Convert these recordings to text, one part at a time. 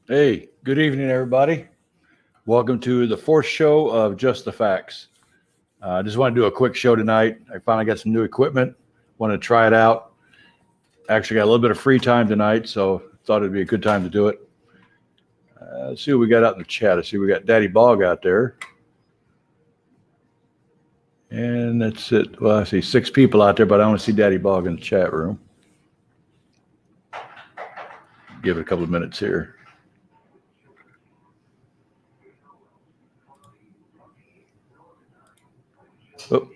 Hey, good evening, everybody. Welcome to the fourth show of Just the Facts. I just want to do a quick show tonight. I finally got some new equipment. Want to try it out. Actually got a little bit of free time tonight, so thought it'd be a good time to do it. Let's see what we got out in the chat. I see we got Daddy Bog out there. And that's it. Well, I see 6 people out there, but I don't see Daddy Bog in the chat room. Give it a couple of minutes here. Oh,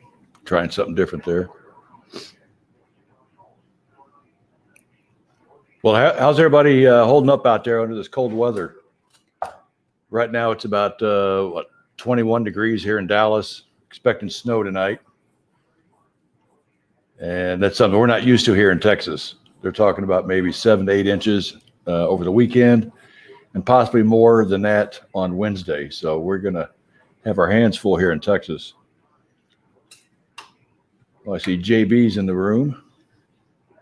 trying something different there. Well, how's everybody holding up out there under this cold weather? Right now it's about 21 degrees here in Dallas. Expecting snow tonight. And that's something we're not used to here in Texas. They're talking about maybe 7 to 8 inches over the weekend and possibly more than that on Wednesday. So we're going to have our hands full here in Texas. Well, I see JB's in the room.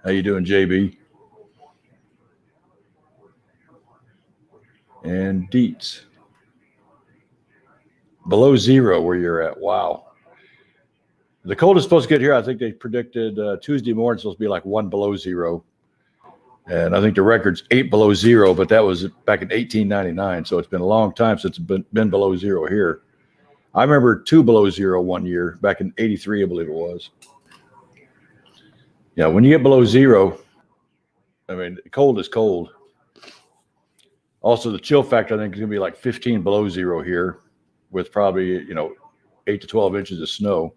How you doing, JB? And Dietz. Below zero where you're at. Wow. The coldest supposed to get here, I think they predicted Tuesday morning supposed to be like 1 below zero. And I think the record's 8 below zero, but that was back in 1899. So it's been a long time since it's been below zero here. I remember 2 below zero one year back in 83, I believe it was. Yeah, when you get below zero, I mean, cold is cold. Also, the chill factor, I think, is going to be like 15 below zero here with probably, 8 to 12 inches of snow.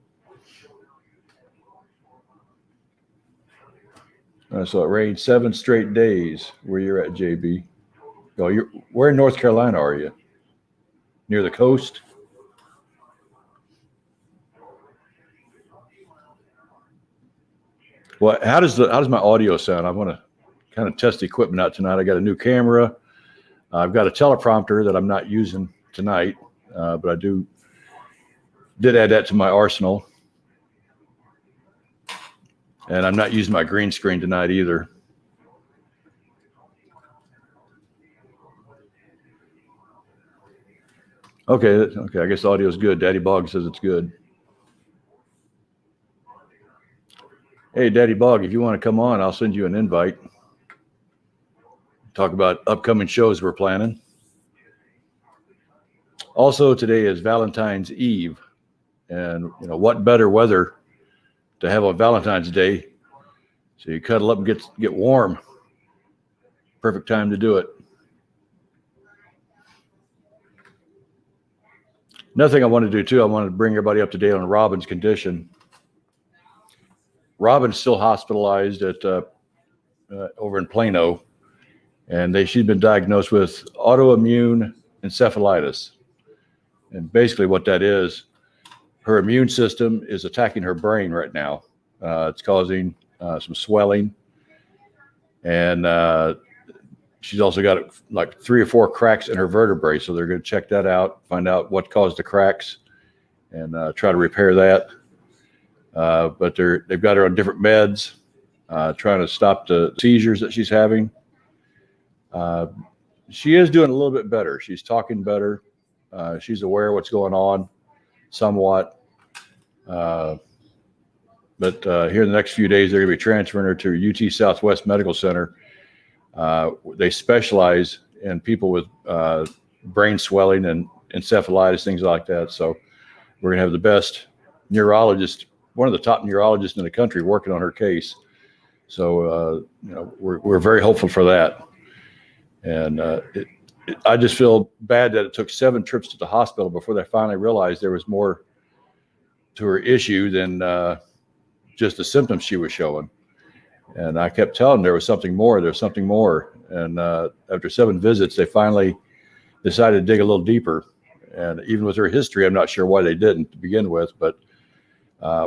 So it rained 7 straight days where you're at, JB. Oh, where in North Carolina are you? Near the coast? Well, how does my audio sound? I want to kind of test the equipment out tonight. I got a new camera. I've got a teleprompter that I'm not using tonight, but I did add that to my arsenal. And I'm not using my green screen tonight either. Okay, I guess the audio is good. Daddy Bog says it's good. Hey, Daddy Bog, if you want to come on, I'll send you an invite. Talk about upcoming shows we're planning. Also, today is Valentine's Eve. And, what better weather to have on Valentine's Day? So you cuddle up and get warm. Perfect time to do it. Another thing I want to do, too, I want to bring everybody up to date on Robin's condition. Robin's still hospitalized at over in Plano, and she's been diagnosed with autoimmune encephalitis. And basically what that is, her immune system is attacking her brain right now. It's causing some swelling, and she's also got like 3 or 4 cracks in her vertebrae. So they're going to check that out, find out what caused the cracks, and try to repair that. But they've got her on different meds, trying to stop the seizures that she's having. She is doing a little bit better. She's talking better. She's aware of what's going on somewhat. But here in the next few days, they're going to be transferring her to UT Southwest Medical Center. They specialize in people with brain swelling and encephalitis, things like that. So we're going to have the best neurologist, one of the top neurologists in the country, working on her case. So, we're very hopeful for that. And I just feel bad that it took 7 trips to the hospital before they finally realized there was more to her issue than just the symptoms she was showing. And I kept telling them there was something more. And after 7 visits, they finally decided to dig a little deeper. And even with her history, I'm not sure why they didn't to begin with, but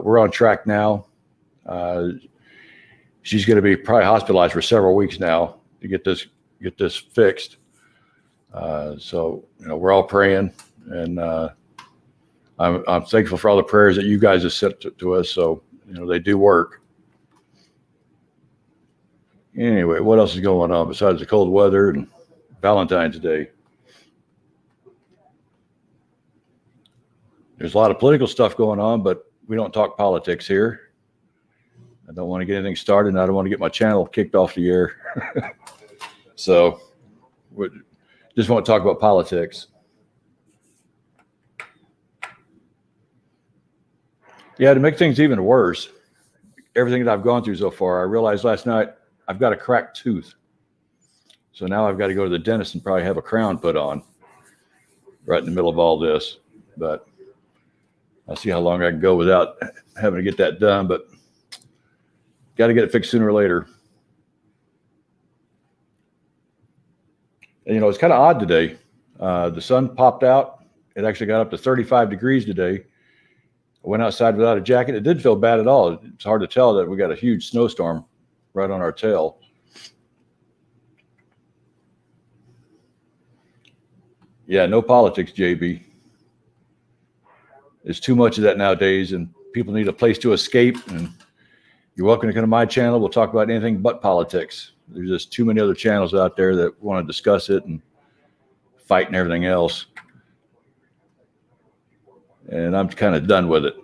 we're on track now. She's going to be probably hospitalized for several weeks now to get this fixed. So we're all praying, and I'm thankful for all the prayers that you guys have sent to us. So they do work. Anyway, what else is going on besides the cold weather and Valentine's Day. There's a lot of political stuff going on, but we don't talk politics here. I don't want to get anything started, and I don't want to get my channel kicked off the air. So we just want to talk about politics. Yeah, to make things even worse, everything that I've gone through so far, I realized last night I've got a cracked tooth. So now I've got to go to the dentist and probably have a crown put on right in the middle of all this. But I'll see how long I can go without having to get that done, but got to get it fixed sooner or later. And, you know, it's kind of odd today. The sun popped out. It actually got up to 35 degrees today. I went outside without a jacket. It didn't feel bad at all. It's hard to tell that we got a huge snowstorm right on our tail. Yeah, no politics, JB. There's too much of that nowadays, and people need a place to escape. And you're welcome to come to my channel. We'll talk about anything but politics. There's just too many other channels out there that want to discuss it and fight and everything else. And I'm kind of done with it.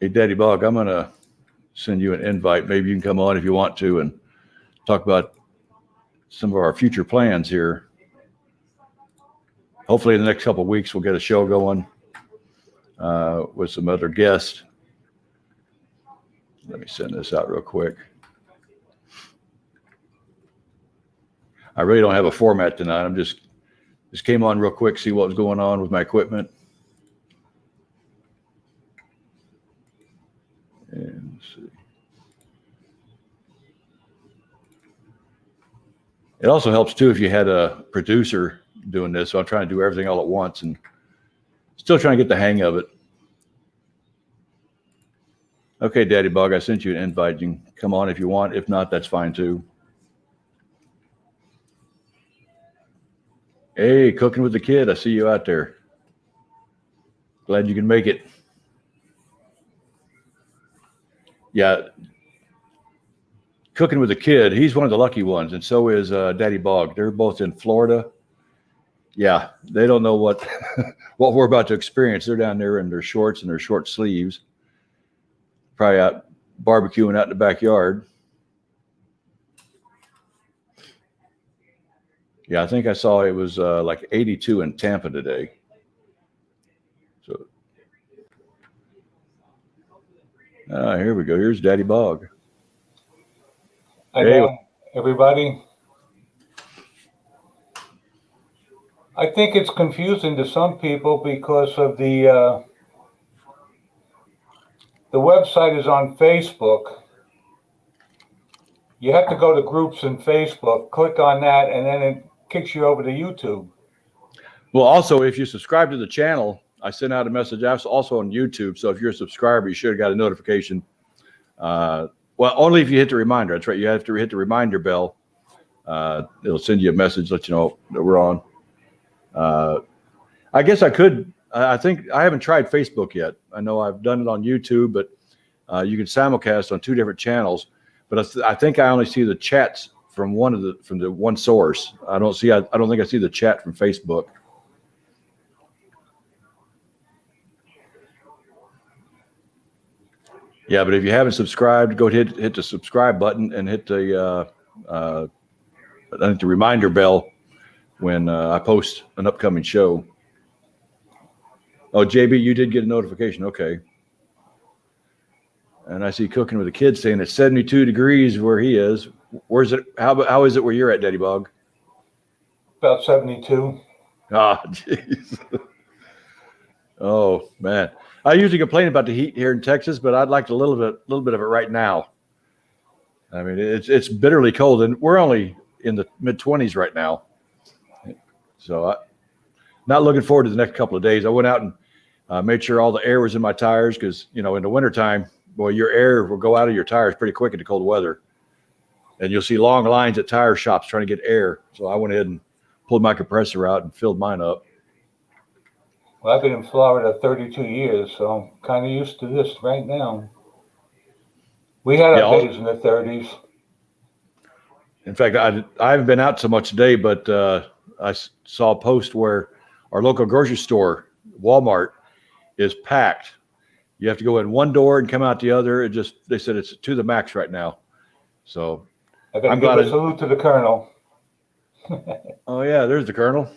Hey, Daddy Bog, I'm going to send you an invite. Maybe you can come on if you want to and talk about some of our future plans here. Hopefully in the next couple of weeks, we'll get a show going with some other guests. Let me send this out real quick. I really don't have a format tonight. I'm just came on real quick, see what was going on with my equipment. And let's see. It also helps too if you had a producer doing this. So I'm trying to do everything all at once and still trying to get the hang of it. Okay, Daddy Bug, I sent you an invite. You can come on if you want. If not, that's fine too. Hey, cooking with the kid. I see you out there. Glad you can make it. Yeah. Cooking with the kid. He's one of the lucky ones. And so is Daddy Bog. They're both in Florida. Yeah. They don't know what, what we're about to experience. They're down there in their shorts and their short sleeves. Probably out barbecuing out in the backyard. Yeah, I think I saw it was like 82 in Tampa today. So, here we go. Here's Daddy Bog. Hi, hey, everybody. I think it's confusing to some people because of the website is on Facebook. You have to go to groups in Facebook, click on that, and then it kicks you over to YouTube. Well, also, if you subscribe to the channel, I sent out a message also on YouTube. So if you're a subscriber, you should have got a notification. Well, only if you hit the reminder. That's right. You have to hit the reminder bell. It'll send you a message, let you know that we're on. I guess I could. I think I haven't tried Facebook yet. I know I've done it on YouTube, but you can simulcast on two different channels. But I think I only see the chats from the one source. I don't think I see the chat from Facebook. Yeah, but if you haven't subscribed, go hit the subscribe button and hit the reminder bell when I post an upcoming show. Oh, JB, you did get a notification. Okay. And I see cooking with the kids saying it's 72 degrees where he is. Where's it? How is it where you're at, Daddy Bog? About 72. Ah, jeez. Oh man, I usually complain about the heat here in Texas, but I'd like a little bit of it right now. I mean, it's bitterly cold, and we're only in the mid-20s right now. So, not looking forward to the next couple of days. I went out and made sure all the air was in my tires because, you know, in the wintertime, boy, your air will go out of your tires pretty quick in the cold weather. And you'll see long lines at tire shops trying to get air. So I went ahead and pulled my compressor out and filled mine up. Well, I've been in Florida 32 years, so I'm kind of used to this right now. We had our days in the 30s. In fact, I haven't been out so much today, but saw a post where our local grocery store, Walmart, is packed. You have to go in one door and come out the other. They said it's to the max right now. So I got to give a salute to the Colonel. Oh yeah, there's the Colonel.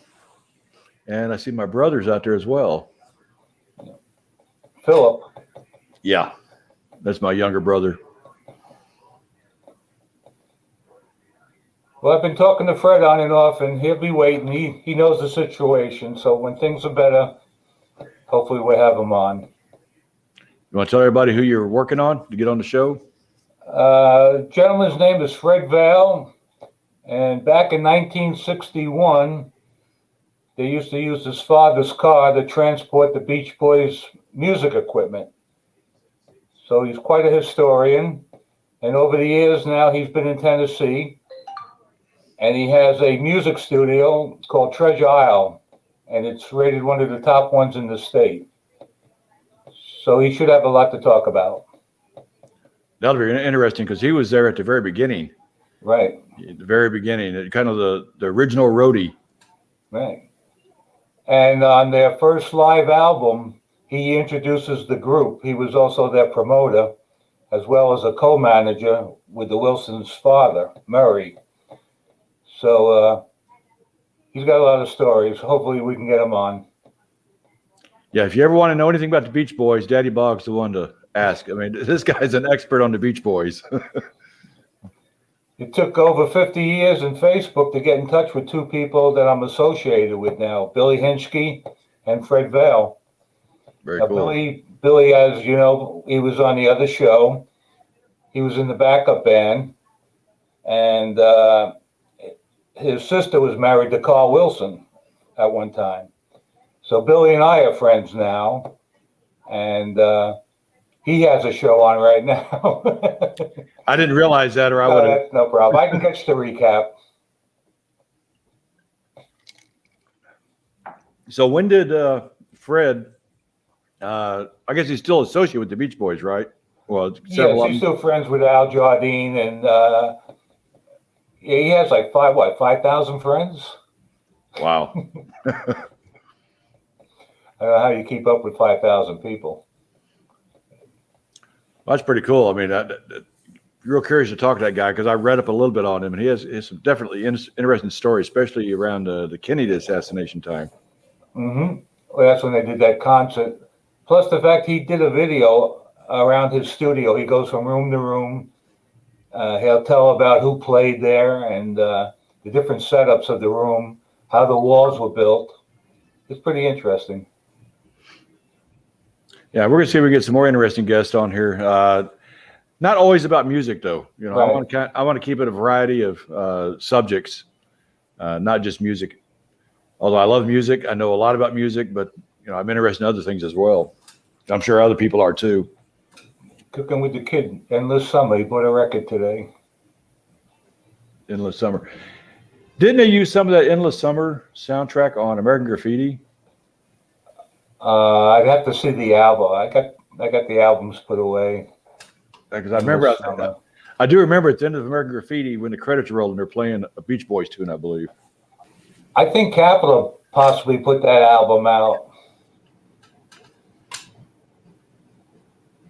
And I see my brother's out there as well. Philip. Yeah, that's my younger brother. Well, I've been talking to Fred on and off, and he'll be waiting. He knows the situation, so when things are better, hopefully we'll have him on. You want to tell everybody who you're working on to get on the show? Gentleman's name is Fred Vale, and back in 1961, they used to use his father's car to transport the Beach Boys' music equipment. So he's quite a historian, and over the years now he's been in Tennessee. And he has a music studio called Treasure Isle, and it's rated one of the top ones in the state. So he should have a lot to talk about. That'll be interesting because he was there at the very beginning. Right. At the very beginning, kind of the original roadie. Right. And on their first live album, he introduces the group. He was also their promoter, as well as a co-manager with the Wilsons' father, Murray. So he's got a lot of stories. Hopefully we can get him on. Yeah, if you ever want to know anything about the Beach Boys, Daddy Bog's the one to ask. I mean, this guy's an expert on the Beach Boys. It took over 50 years in Facebook to get in touch with two people that I'm associated with now, Billy Hinchke and Fred Vale. Very cool. Billy, as you know, he was on the other show. He was in the backup band. And his sister was married to Carl Wilson at one time. So Billy and I are friends now, and he has a show on right now. I didn't realize that, or I would have. That's no problem. I can catch the recap. So when did Fred, I guess he's still associated with the Beach Boys, right? Well, yes, he's still friends with Al Jardine, and he has like 5,000 friends? Wow. I don't know how you keep up with 5,000 people. Well, that's pretty cool. I mean, real curious to talk to that guy because I read up a little bit on him, and he has some definitely interesting stories, especially around the Kennedy assassination time. Mm-hmm. Well, that's when they did that concert. Plus the fact he did a video around his studio. He goes from room to room. He'll tell about who played there and the different setups of the room, how the walls were built. It's pretty interesting. Yeah, we're gonna see if we get some more interesting guests on here. Not always about music, though. You know, right. I want to keep it a variety of subjects, not just music. Although I love music, I know a lot about music, but I'm interested in other things as well. I'm sure other people are too. Cooking with the Kid, Endless Summer. He bought a record today. Endless Summer. Didn't they use some of that Endless Summer soundtrack on American Graffiti? I'd have to see the album. I got the albums put away. Because I remember, I do remember at the end of American Graffiti when the credits rolled and they're playing a Beach Boys tune, I believe. I think Capitol possibly put that album out.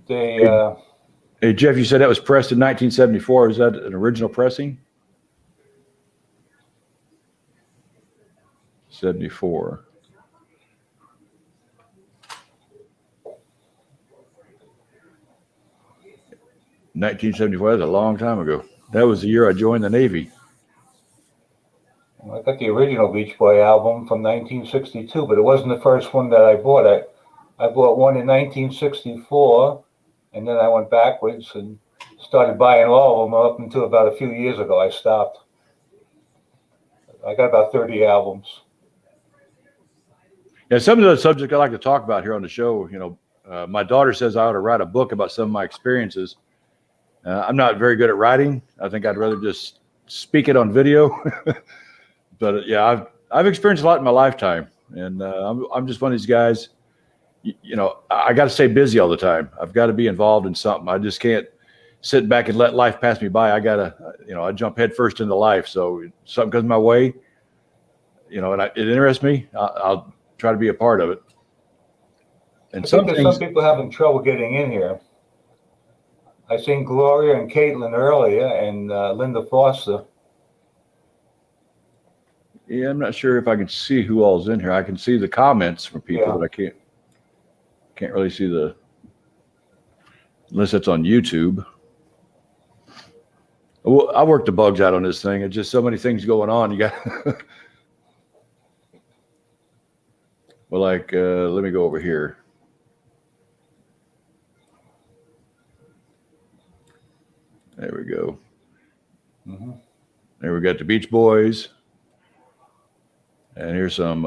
Hey, Jeff, you said that was pressed in 1974. Is that an original pressing? 74. 1974, that was a long time ago. That was the year I joined the Navy. I got the original Beach Boy album from 1962, but it wasn't the first one that I bought. I bought one in 1964, and then I went backwards and started buying all of them up until about a few years ago. I stopped. I got about 30 albums. Yeah, some of the subjects I like to talk about here on the show, my daughter says I ought to write a book about some of my experiences. I'm not very good at writing. I think I'd rather just speak it on video. But yeah, I've experienced a lot in my lifetime, and I'm just one of these guys. I got to stay busy all the time. I've got to be involved in something. I just can't sit back and let life pass me by. I jump headfirst into life. So if something comes my way, and it interests me, I'll try to be a part of it. And I think there's some people having trouble getting in here. I seen Gloria and Caitlin earlier, and Linda Foster. Yeah, I'm not sure if I can see who all's in here. I can see the comments from people, Yeah. but I can't really see unless it's on YouTube. Well, I work the bugs out on this thing. It's just so many things going on. You got well, let me go over here. There we go. Mm-hmm. There we got the Beach Boys. And here's some.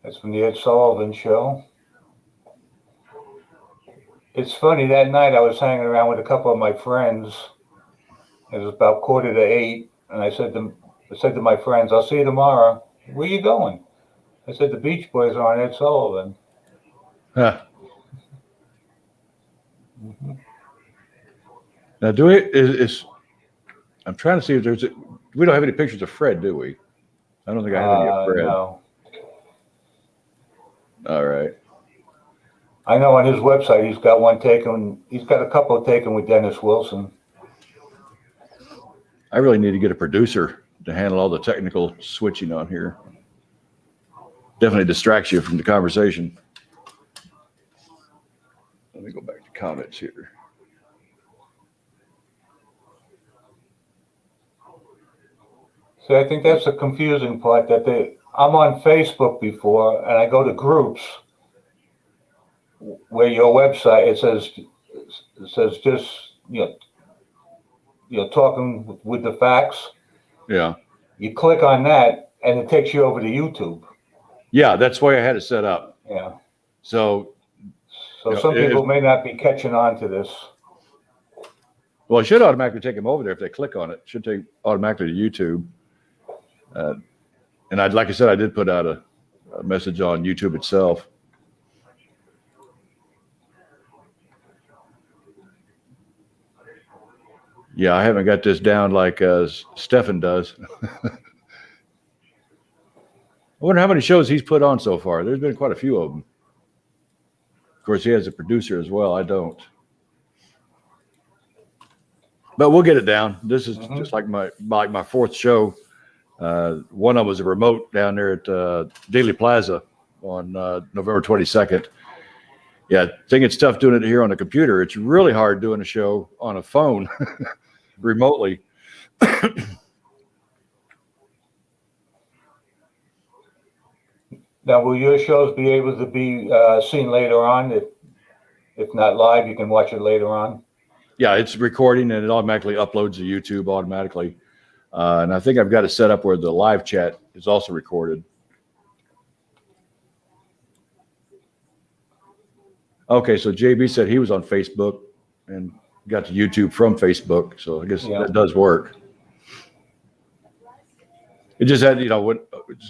That's from the Ed Sullivan Show. It's funny, that night I was hanging around with a couple of my friends. It was about 7:45, and I said to my friends, "I'll see you tomorrow." "Where you going?" I said, "The Beach Boys are on Ed Sullivan." Huh. Mm-hmm. Now, I'm trying to see if we don't have any pictures of Fred, do we? I don't think I have any of Fred. No. All right. I know on his website he's got one taken. He's got a couple taken with Dennis Wilson. I really need to get a producer to handle all the technical switching on here. Definitely distracts you from the conversation. Let me go back to comments here. See, I think that's the confusing part, that I'm on Facebook before, and I go to groups where your website, it says just, talking with the facts. Yeah. You click on that, and it takes you over to YouTube. Yeah, that's the way I had it set up. Yeah. So some people may not be catching on to this. Well, it should automatically take them over there if they click on it. It should take automatically to YouTube. And like I said, I did put out a message on YouTube itself. Yeah, I haven't got this down like Stefan does. I wonder how many shows he's put on so far. There's been quite a few of them. Of course, he has a producer as well. I don't. But we'll get it down. This is just like my fourth show. One of them was a remote down there at Dealey Plaza on November 22nd. Yeah, I think it's tough doing it here on a computer. It's really hard doing a show on a phone remotely. Now, will your shows be able to be seen later on? If not live, you can watch it later on? Yeah, it's recording and it automatically uploads to YouTube automatically. And I think I've got it set up where the live chat is also recorded. Okay, so JB said he was on Facebook and got to YouTube from Facebook. So I guess that does work. It just had, when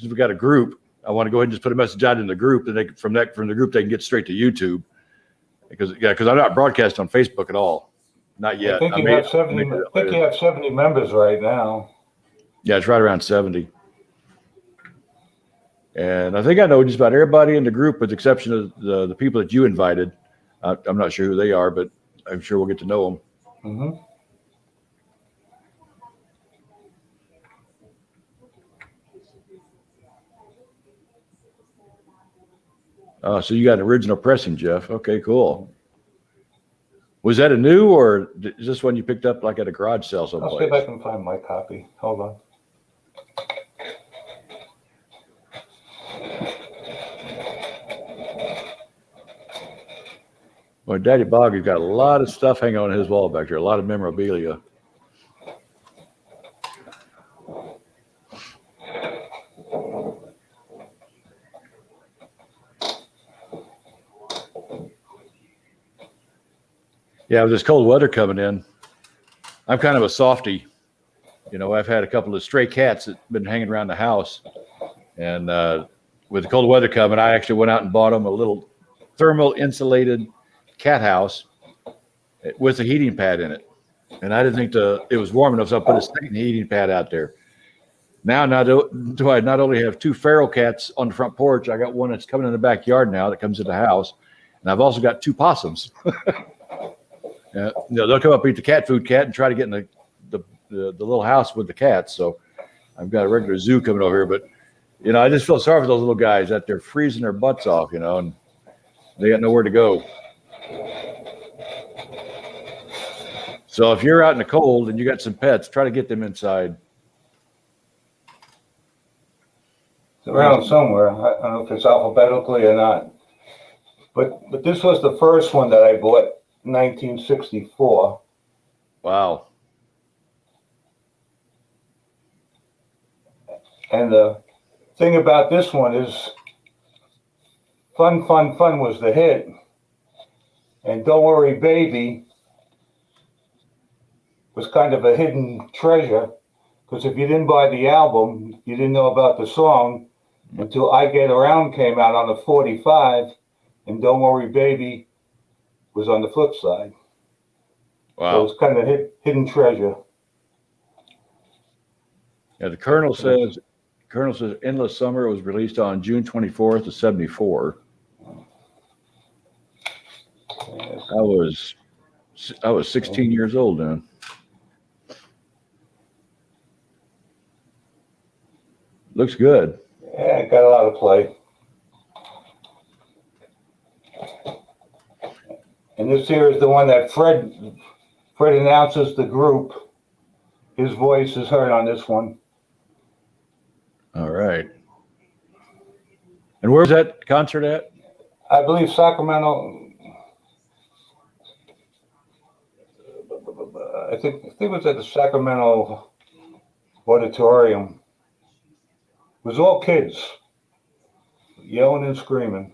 we got a group, I want to go ahead and just put a message out in the group, and from the group they can get straight to YouTube. Because I'm not broadcasting on Facebook at all, not yet. I think you have 70 members right now. Yeah, it's right around 70. And I think I know just about everybody in the group, with the exception of the people that you invited. I'm not sure who they are, but I'm sure we'll get to know them. Mm-hmm. So you got an original pressing, Jeff. Okay, cool. Was that a new, or is this one you picked up like at a garage sale someplace? I'll see if I can find my copy. Hold on. Well, Daddy Boggy's got a lot of stuff hanging on his wall back there, a lot of memorabilia. Yeah, with this cold weather coming in, I'm kind of a softie. I've had a couple of stray cats that have been hanging around the house. And with the cold weather coming, I actually went out and bought them a little thermal insulated cat house with a heating pad in it. And I didn't think it was warm enough, so I put a second heating pad out there. Now, do I not only have two feral cats on the front porch, I got one that's coming in the backyard now that comes in the house, and I've also got two possums. They'll come up, eat the cat food and try to get in the little house with the cats. So I've got a regular zoo coming over here, but I just feel sorry for those little guys that they're freezing their butts off, and they got nowhere to go. So if you're out in the cold and you got some pets, try to get them inside. It's around somewhere. I don't know if it's alphabetically or not. But this was the first one that I bought in 1964. Wow. And the thing about this one is Fun, Fun, Fun was the hit. And Don't Worry Baby was kind of a hidden treasure, because if you didn't buy the album, you didn't know about the song until I Get Around came out on the 45, and Don't Worry Baby was on the flip side. Wow. So it's kind of a hidden treasure. Yeah, the Colonel says Endless Summer was released on June 24th of 74. Yes. I was 16 years old then. Looks good. Yeah, it got a lot of play. And this here is the one that Fred announces the group. His voice is heard on this one. All right. And where's that concert at? I believe Sacramento. I think it was at the Sacramento Auditorium. It was all kids yelling and screaming.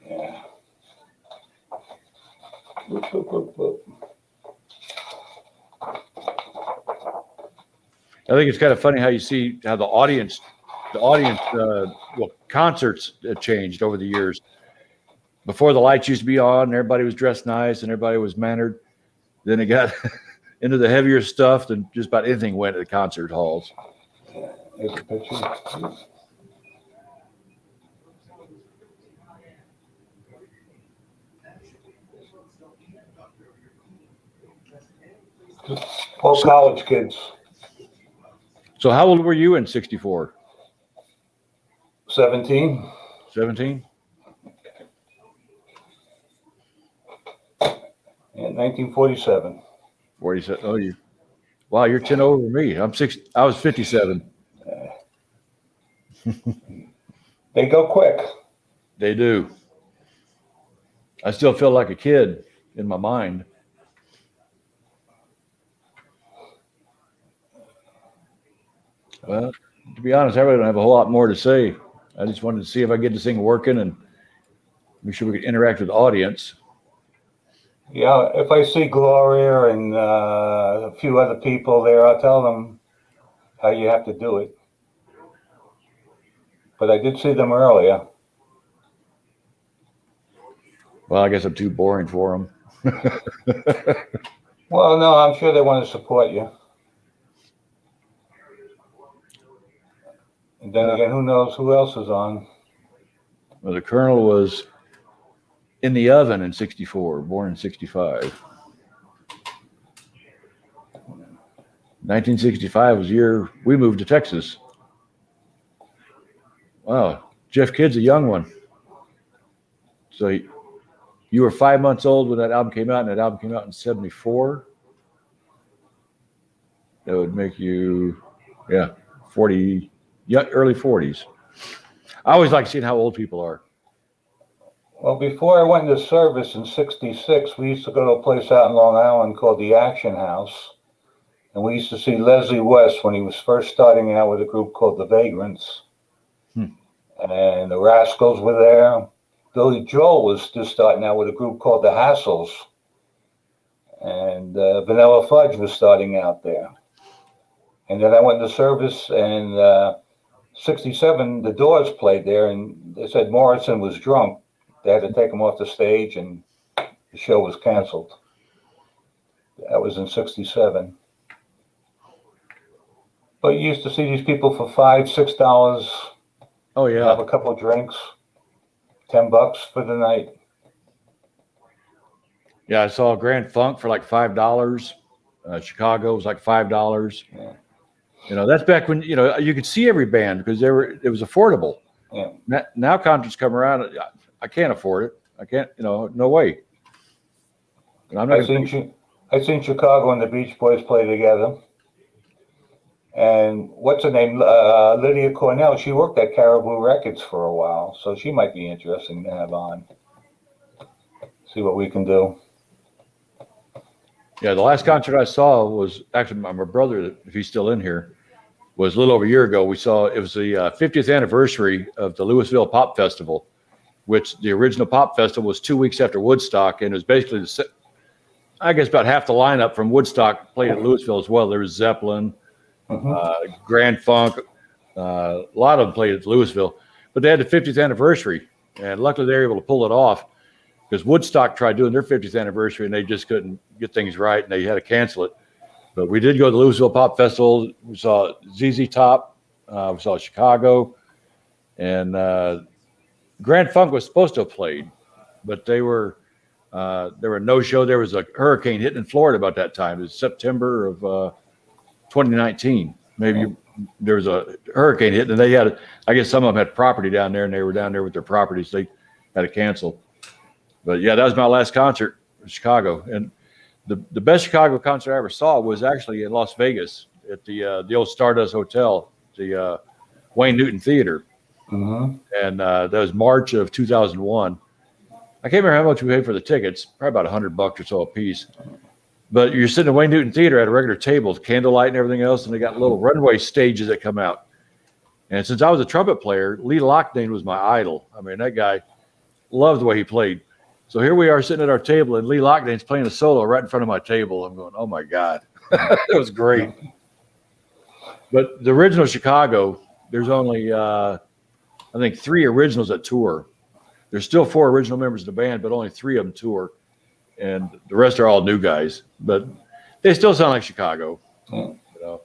Yeah. Whoop, whoop, whoop, whoop. I think it's kind of funny how you see how the audience, concerts have changed over the years. Before the lights used to be on, and everybody was dressed nice and everybody was mannered. Then it got into the heavier stuff, and just about anything went at the concert halls. There's a picture. All college kids. So how old were you in 64? 17. 17? In 1947. 47. Oh, wow, you're 10 over me. I was 57. They go quick. They do. I still feel like a kid in my mind. Well, to be honest, I really don't have a whole lot more to say. I just wanted to see if I get this thing working and make sure we could interact with the audience. Yeah, if I see Gloria and a few other people there, I'll tell them how you have to do it. But I did see them earlier. Well, I guess I'm too boring for them. Well, no, I'm sure they want to support you. And then again, who knows who else is on? Well, the Colonel was in the oven in 64, born in 65. 1965 was the year we moved to Texas. Wow, Jeff Kidd's a young one. So you were 5 months old when that album came out, and that album came out in 74. That would make you, 40, early 40s. I always like seeing how old people are. Well, before I went into service in 66, we used to go to a place out in Long Island called the Action House. And we used to see Leslie West when he was first starting out with a group called the Vagrants. And the Rascals were there. Billy Joel was just starting out with a group called the Hassles. And Vanilla Fudge was starting out there. And then I went into service, and 67, the Doors played there, and they said Morrison was drunk. they had to take him off the stage, and the show was canceled. That was in '67. But you used to see these people for $5, $6. Oh Have yeah. a couple of drinks, $10 for the night. Yeah, I saw Grand Funk for like $5. Chicago was like $5. Yeah. You know, that's back when, you know, you could see every band because it was affordable. Yeah. Now concerts come around, I can't afford it. I can't, you know, no way. And I'm not I seen Chicago and the Beach Boys play together. And what's her name? Lydia Cornell. She worked at Caribou Records for a while, so she might be interesting to have on. See what we can do. Yeah, the last concert I saw was actually my brother, if he's still in here, was a little over a year ago. We saw it was the 50th anniversary of the Louisville Pop Festival, which the original Pop Festival was 2 weeks after Woodstock, and it was basically I guess about half the lineup from Woodstock played at Louisville as well. There was Zeppelin, Grand Funk, a lot of them played at Louisville, but they had the 50th anniversary, and luckily they were able to pull it off because Woodstock tried doing their 50th anniversary and they just couldn't get things right and they had to cancel it. But we did go to the Louisville Pop Festival. We saw ZZ Top, we saw Chicago, and Grand Funk was supposed to have played, but there were no show. There was a hurricane hitting in Florida about that time. It was September of 2019. Maybe there was a hurricane hit, and they had, I guess some of them had property down there, and they were down there with their properties. They had to cancel. But yeah, that was my last concert in Chicago, and the best Chicago concert I ever saw was actually in Las Vegas at the old Stardust Hotel, the Wayne Newton Theater, and that was March of 2001. I can't remember how much we paid for the tickets, probably about $100 or so a piece. But you're sitting at Wayne Newton Theater at a regular table, candlelight and everything else, and they got little runway stages that come out. And since I was a trumpet player, Lee Loughnane was my idol. I mean, that guy loved the way he played. So here we are sitting at our table, and Lee Loughnane's playing a solo right in front of my table. I'm going, oh my God, it was great. But the original Chicago, there's only, I think, 3 originals that tour. There's still 4 original members of the band, but only 3 of them tour. And the rest are all new guys, but they still sound like Chicago. You know?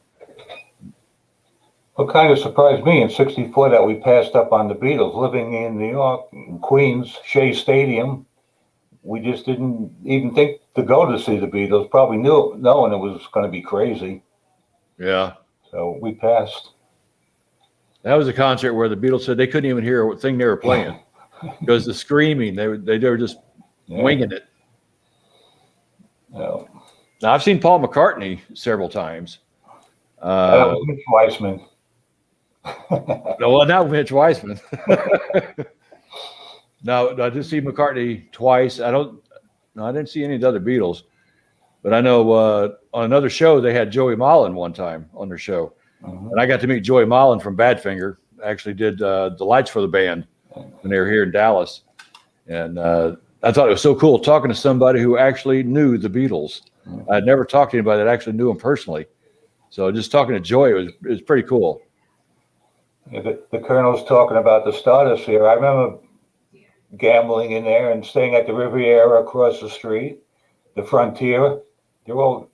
What kind of surprised me in '64 that we passed up on the Beatles. Living in New York, in Queens, Shea Stadium, we just didn't even think to go to see the Beatles. Probably knowing it was going to be crazy. Yeah. So we passed. That was a concert where the Beatles said they couldn't even hear a thing they were playing because the screaming, they were just winging it. No. Now, I've seen Paul McCartney several times. That was Mitch Weissman. No, well, not Mitch Weissman. No, I did see McCartney twice. I didn't see any of the other Beatles, but I know on another show they had Joey Molland one time on their show, and I got to meet Joey Molland from Badfinger. I actually did the lights for the band when they were here in Dallas, and I thought it was so cool talking to somebody who actually knew the Beatles. I'd never talked to anybody that actually knew them personally. So just talking to Joey, it was pretty cool. Yeah, the Colonel's talking about the Stardust here. I remember gambling in there and staying at the Riviera across the street, the Frontier.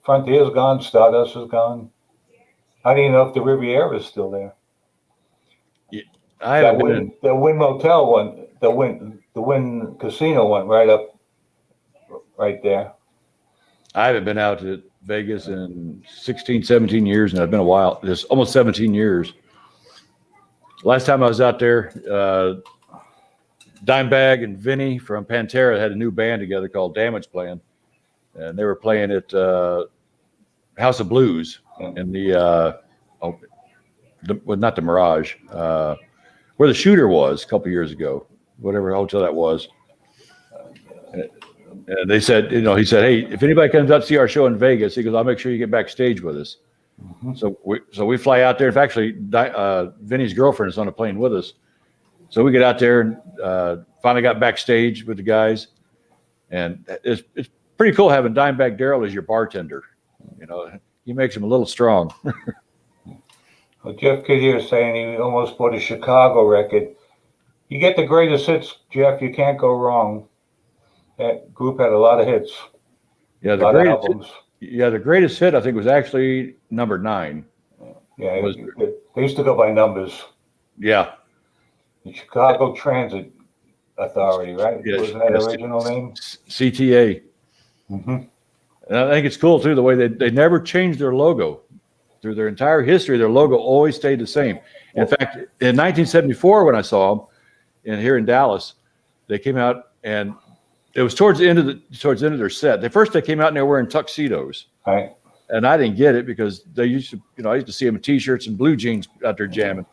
Frontier's gone, Stardust is gone. I don't even know if the Riviera is still there. Yeah, I haven't been in. The Wynn Motel one, the Wynn Casino one right there. I haven't been out to Vegas in 16, 17 years, and I've been a while. It's almost 17 years. Last time I was out there, Dimebag and Vinny from Pantera had a new band together called Damage Plan, and they were playing at House of Blues in not the Mirage, where the shooter was a couple years ago, whatever hotel that was. And they said, he said, hey, if anybody comes out to see our show in Vegas, he goes, I'll make sure you get backstage with us. So we fly out there. If actually Vinny's girlfriend is on a plane with us. So we get out there and finally got backstage with the guys. And it's pretty cool having Dimebag Darrell as your bartender. He makes him a little strong. Well, Jeff Kidd here is saying he almost bought a Chicago record. You get the greatest hits, Jeff. You can't go wrong. That group had a lot of hits. Yeah, A lot of albums. the greatest hit I think was actually number 9. Yeah, Was they used to go by numbers. yeah, The Chicago Transit Authority, right? yes, Wasn't that yes, original name? CTA. Mm-hmm. And I think it's cool too the way they never changed their logo through their entire history. Their logo always stayed the same. In fact, in 1974, when I saw them here in Dallas, they came out and it was towards the end of their set. They came out and they were wearing tuxedos. Right. And I didn't get it because they used to, I used to see them in t-shirts and blue jeans out there jamming.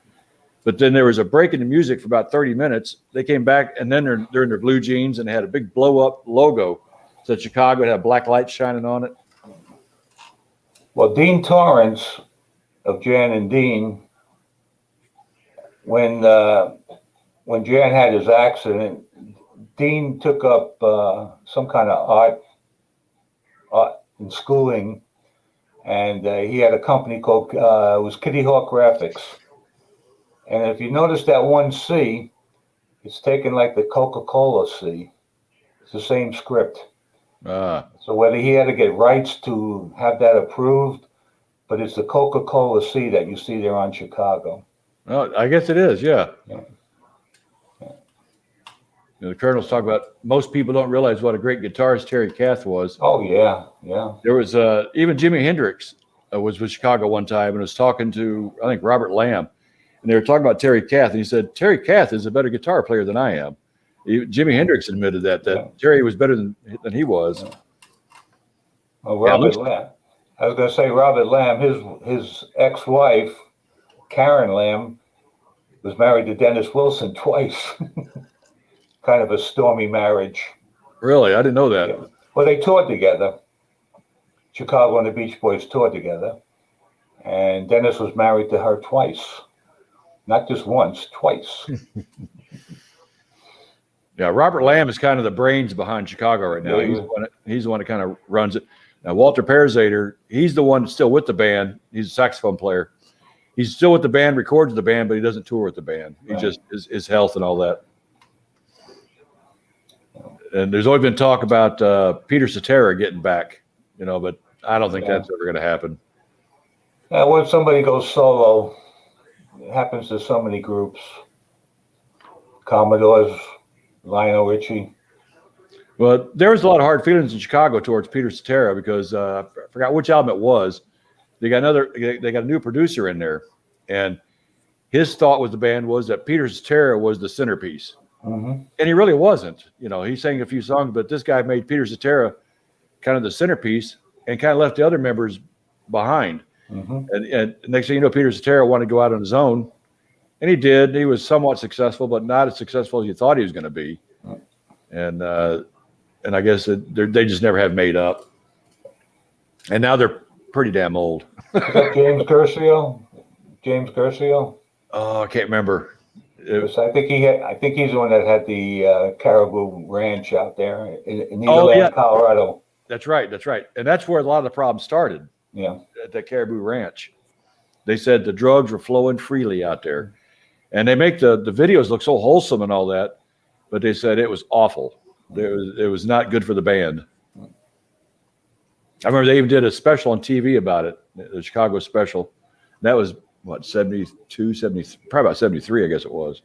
But then there was a break in the music for about 30 minutes. They came back and then they're in their blue jeans and they had a big blow up logo. Said Chicago, it had black lights shining on it. Well, Dean Torrance of Jan and Dean, when Jan had his accident, Dean took up some kind of art and schooling, and he had a company called it was Kitty Hawk Graphics. And if you notice that one C, it's taken like the Coca-Cola C. It's the same script. So whether he had to get rights to have that approved, but it's the Coca-Cola C that you see there on Chicago. Oh, I guess it is, yeah. Yeah. The Colonel's talking about most people don't realize what a great guitarist Terry Kath was. Oh yeah, yeah. There was even Jimi Hendrix was with Chicago one time and was talking to I think Robert Lamb, and they were talking about Terry Kath, and he said Terry Kath is a better guitar player than I am. Jimi Hendrix admitted that Terry was better than he was. Yeah. Well, Robert Lamb. I was going to say Robert Lamb. His ex-wife, Karen Lamb, was married to Dennis Wilson twice. Kind of a stormy marriage. Really, I didn't know that. Yeah. Well, they toured together. Chicago and the Beach Boys toured together, and Dennis was married to her twice, not just once, twice. Yeah, Robert Lamb is kind of the brains behind Chicago right now. He's the one that kind of runs it. Now, Walter Pearzader, he's the one that's still with the band. He's a saxophone player. He's still with the band, records the band, but he doesn't tour with the band. He just his health and all that. And there's always been talk about Peter Cetera getting back, but I don't think that's ever going to happen. When somebody goes solo, it happens to so many groups. Commodores, Lionel Richie. Well, there was a lot of hard feelings in Chicago towards Peter Cetera because I forgot which album it was. They got a new producer in there, and his thought with the band was that Peter Cetera was the centerpiece, and he really wasn't. He sang a few songs, but this guy made Peter Cetera kind of the centerpiece and kind of left the other members behind. And next thing you know, Peter Cetera wanted to go out on his own, and he did. He was somewhat successful, but not as successful as you thought he was going to be. And I guess they just never have made up. And now they're pretty damn old. Is that James Curcio? James Curcio? Oh, I can't remember. I think he's the one that had the Caribou Ranch out there in Nederland, Colorado. That's right. And that's where a lot of the problems started. Yeah. At the Caribou Ranch. They said the drugs were flowing freely out there. And they make the videos look so wholesome and all that, but they said it was awful. It was not good for the band. I remember they even did a special on TV about it, the Chicago special. That was, 72, 73, probably about 73, I guess it was.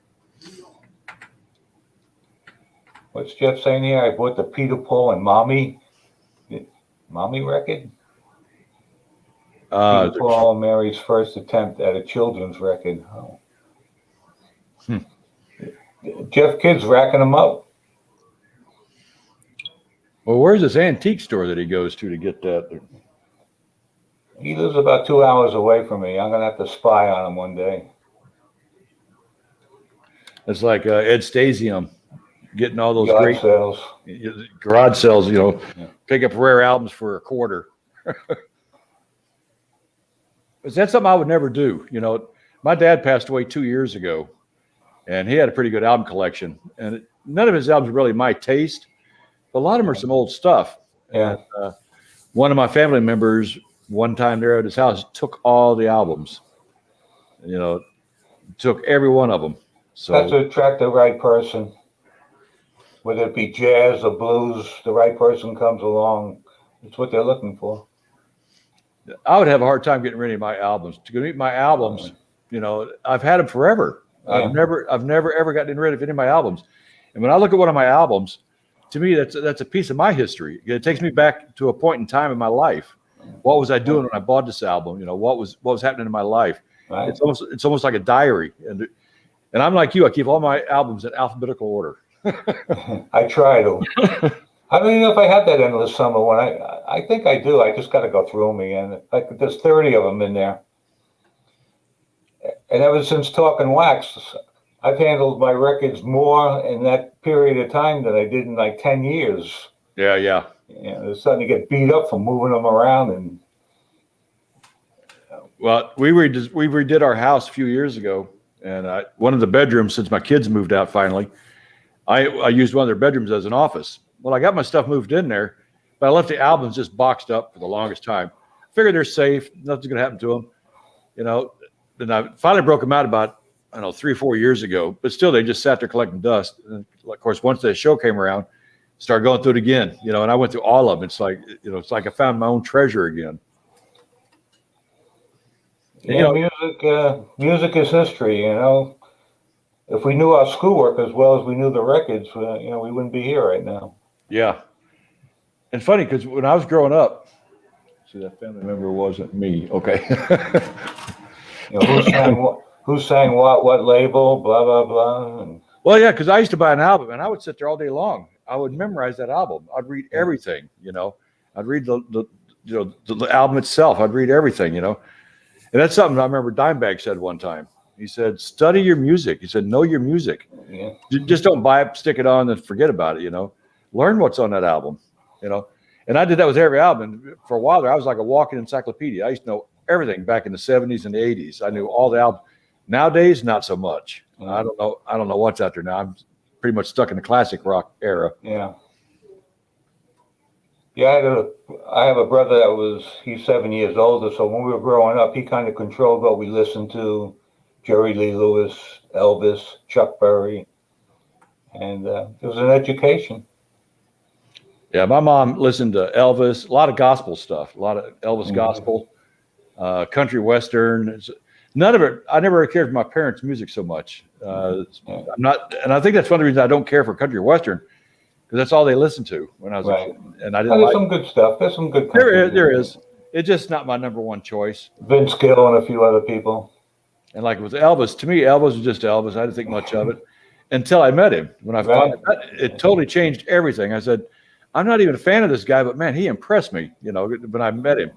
What's Jeff saying here? I bought the Peter, Paul, and Mommy record. Peter, Paul, and Mary's first attempt at a children's record. Oh. Jeff Kidd's racking them up. Well, where's this antique store that he goes to get that? He lives about 2 hours away from me. I'm going to have to spy on him one day. It's like Ed Stasium getting all those garage sales. Garage sales, pick up rare albums for $0.25. That's something I would never do. My dad passed away 2 years ago, and he had a pretty good album collection. And none of his albums were really my taste. A lot of them are some old stuff. Yeah. And, one of my family members, one time there at his house, took all the albums. Took every one of them. So That's to attract the right person. Whether it be jazz or blues, the right person comes along. It's what they're looking for. I would have a hard time getting rid of my albums. To meet my albums, you know, I've had them forever. Yeah. I've never ever gotten rid of any of my albums. And when I look at one of my albums, to me, that's a piece of my history. It takes me back to a point in time in my life. What was I doing when I bought this album? You know, what was happening in my life? Right. It's almost like a diary. And I'm like you. I keep all my albums in alphabetical order. I try to. I don't even know if I had that endless summer one. I think I do. I just got to go through them again. Like there's 30 of them in there. And ever since Talking Wax, I've handled my records more in that period of time than I did in like 10 years. Yeah. You know, they're starting to get beat up from moving them around. And well, we redid our house a few years ago, and one of the bedrooms, since my kids moved out finally, I used one of their bedrooms as an office. Well, I got my stuff moved in there, but I left the albums just boxed up for the longest time. Figured they're safe, nothing's gonna happen to them, you know. And I finally broke them out about 3 or 4 years ago, but still they just sat there collecting dust. And of course, once the show came around, started going through it again, you know. And I went through all of them. It's like I found my own treasure again. And, yeah, music is history, you know. If we knew our schoolwork as well as we knew the records, you know, we wouldn't be here right now. Yeah. And funny, because when I was growing up, see, that family member wasn't me. Okay. You know, who sang what label, blah, blah, blah. And well, yeah, because I used to buy an album, and I would sit there all day long. I would memorize that album. I'd read everything, you know. I'd read the album itself. I'd read everything, you know. And that's something I remember Dimebag said one time. He said, study your music. He said, know your music. Yeah. Just don't buy it, stick it on, and forget about it, you know. Learn what's on that album, you know. And I did that with every album. For a while there, I was like a walking encyclopedia. I used to know everything back in the 70s and the 80s. I knew all the albums. Nowadays, not so much. I don't know what's out there now. I'm pretty much stuck in the classic rock era. Yeah. Yeah, I have a brother he's 7 years older. So when we were growing up, he kind of controlled what we listened to. Jerry Lee Lewis, Elvis, Chuck Berry. And it was an education. Yeah, my mom listened to Elvis, a lot of gospel stuff, a lot of Elvis gospel, country western. None of it. I never cared for my parents' music so much. I'm not, and I think that's one of the reasons I don't care for country western, because that's all they listened to when I was a kid, and I didn't. There's some good stuff. There's some good. There is. It's just not my number one choice. Vince Gill and a few other people. And like with Elvis, to me, Elvis was just Elvis. I didn't think much of it until I met him. When I finally met, it totally changed everything. I said, I'm not even a fan of this guy, but man, he impressed me, you know, when I met him.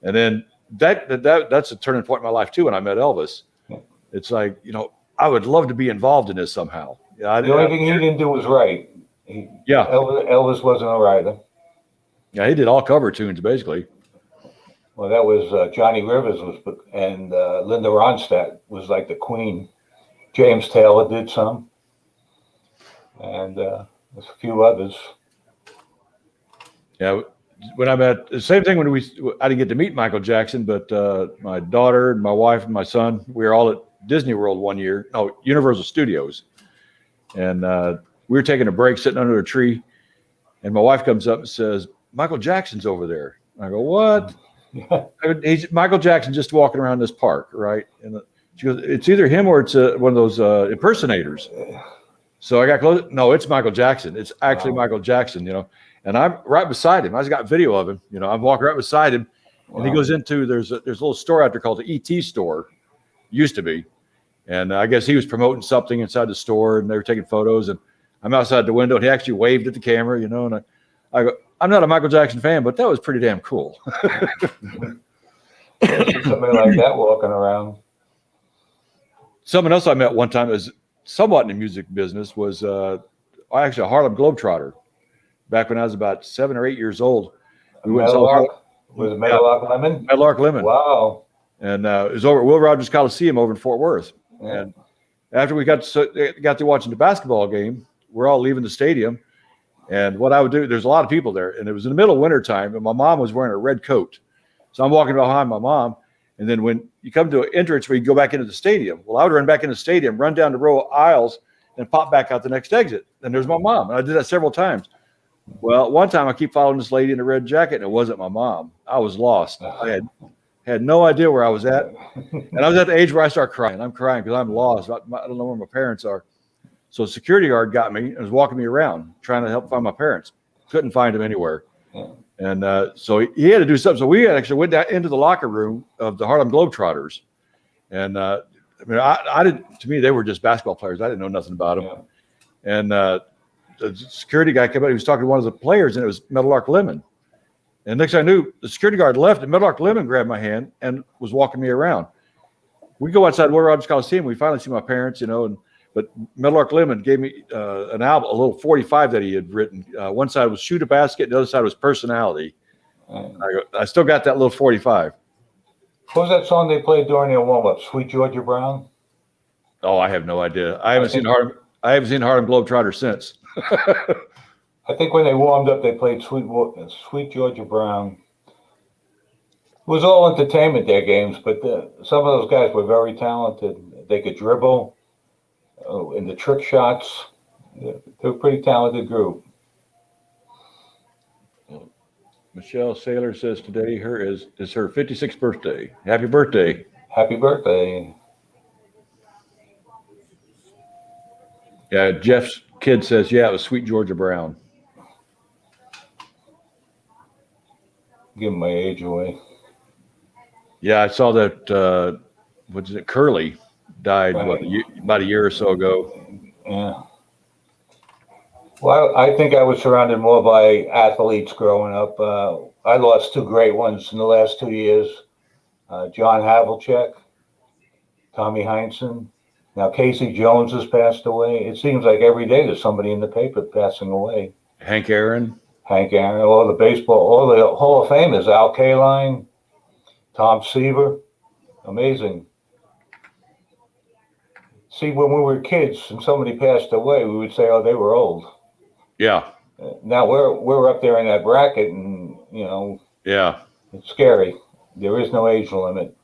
And then that's a turning point in my life too. When I met Elvis, it's like, you know, I would love to be involved in this somehow. Yeah, the only thing he didn't do was write. Elvis wasn't a writer. Yeah, he did all cover tunes basically. Well, that was Johnny Rivers and Linda Ronstadt was like the queen. James Taylor did some, and there's a few others. Yeah, when I met, the same thing when I didn't get to meet Michael Jackson, but my daughter and my wife and my son, we were all at Disney World one year, Universal Studios. And we were taking a break sitting under a tree, and my wife comes up and says, Michael Jackson's over there. I go, what? Michael Jackson just walking around this park, right? And she goes, it's either him or it's one of those impersonators. So I got close. No, it's Michael Jackson. It's actually Michael Jackson, you know. And I'm right beside him. I just got video of him. You know, I'm walking right beside him, and he goes into there's a little store out there called the ET store, used to be, and I guess he was promoting something inside the store, and they were taking photos. And I'm outside the window, and he actually waved at the camera, you know. And I go, I'm not a Michael Jackson fan, but that was pretty damn cool. Somebody like that walking around. Someone else I met one time is somewhat in the music business was actually a Harlem Globetrotter. Back when I was about 7 or 8 years old, we went and saw was it Meadowlark Lemon? Meadowlark Lemon. Wow! And it was over at Will Rogers Coliseum over in Fort Worth. Yeah. And after we got to watching the basketball game, we're all leaving the stadium. And what I would do, there's a lot of people there, and it was in the middle of winter time, and my mom was wearing a red coat. So I'm walking behind my mom, And then when you come to an entrance where you go back into the stadium, well, I would run back into the stadium, run down the row of aisles, and pop back out the next exit. And there's my mom. And I did that several times. Well, one time I keep following this lady in a red jacket, and it wasn't my mom. I was lost. I had no idea where I was at. And I was at the age where I start crying. I'm crying because I'm lost. I don't know where my parents are. So a security guard got me and was walking me around trying to help find my parents. Couldn't find them anywhere. And so he had to do something. So we actually went down into the locker room of the Harlem Globetrotters. And I mean, I didn't, to me, they were just basketball players. I didn't know nothing about them. Yeah. And the security guy came out. He was talking to one of the players, and it was Meadowlark Lemon. And next thing I knew, the security guard left, and Meadowlark Lemon grabbed my hand and was walking me around. We go outside Warner Robins Coliseum. We finally see my parents, you know, but Meadowlark Lemon gave me an album, a little 45 that he had written. One side was Shoot a Basket, the other side was Personality. I still got that little 45. What was that song they played during their warm-up? Sweet Georgia Brown? Oh, I have no idea. I haven't seen Harlem Globetrotters since. I think when they warmed up, they played Sweet Georgia Brown. It was all entertainment, their games, but some of those guys were very talented. They could dribble in the trick shots. They're a pretty talented group. Michelle Saylor says today is her 56th birthday. Happy birthday. Happy birthday. Yeah, Jeff's kid says, yeah, it was Sweet Georgia Brown. Give my age away. Yeah, I saw that, what is it, Curly died, about a year or so ago. Yeah. Well, I think I was surrounded more by athletes growing up. I lost two great ones in the last 2 years. John Havlicek, Tommy Heinsohn. Now Casey Jones has passed away. It seems like every day there's somebody in the paper passing away. Hank Aaron, all the baseball, all the Hall of Famers, Al Kaline, Tom Seaver. Amazing. See, when we were kids and somebody passed away, we would say, oh, they were old. Yeah. Now we're up there in that bracket, and you know. Yeah. It's scary. There is no age limit.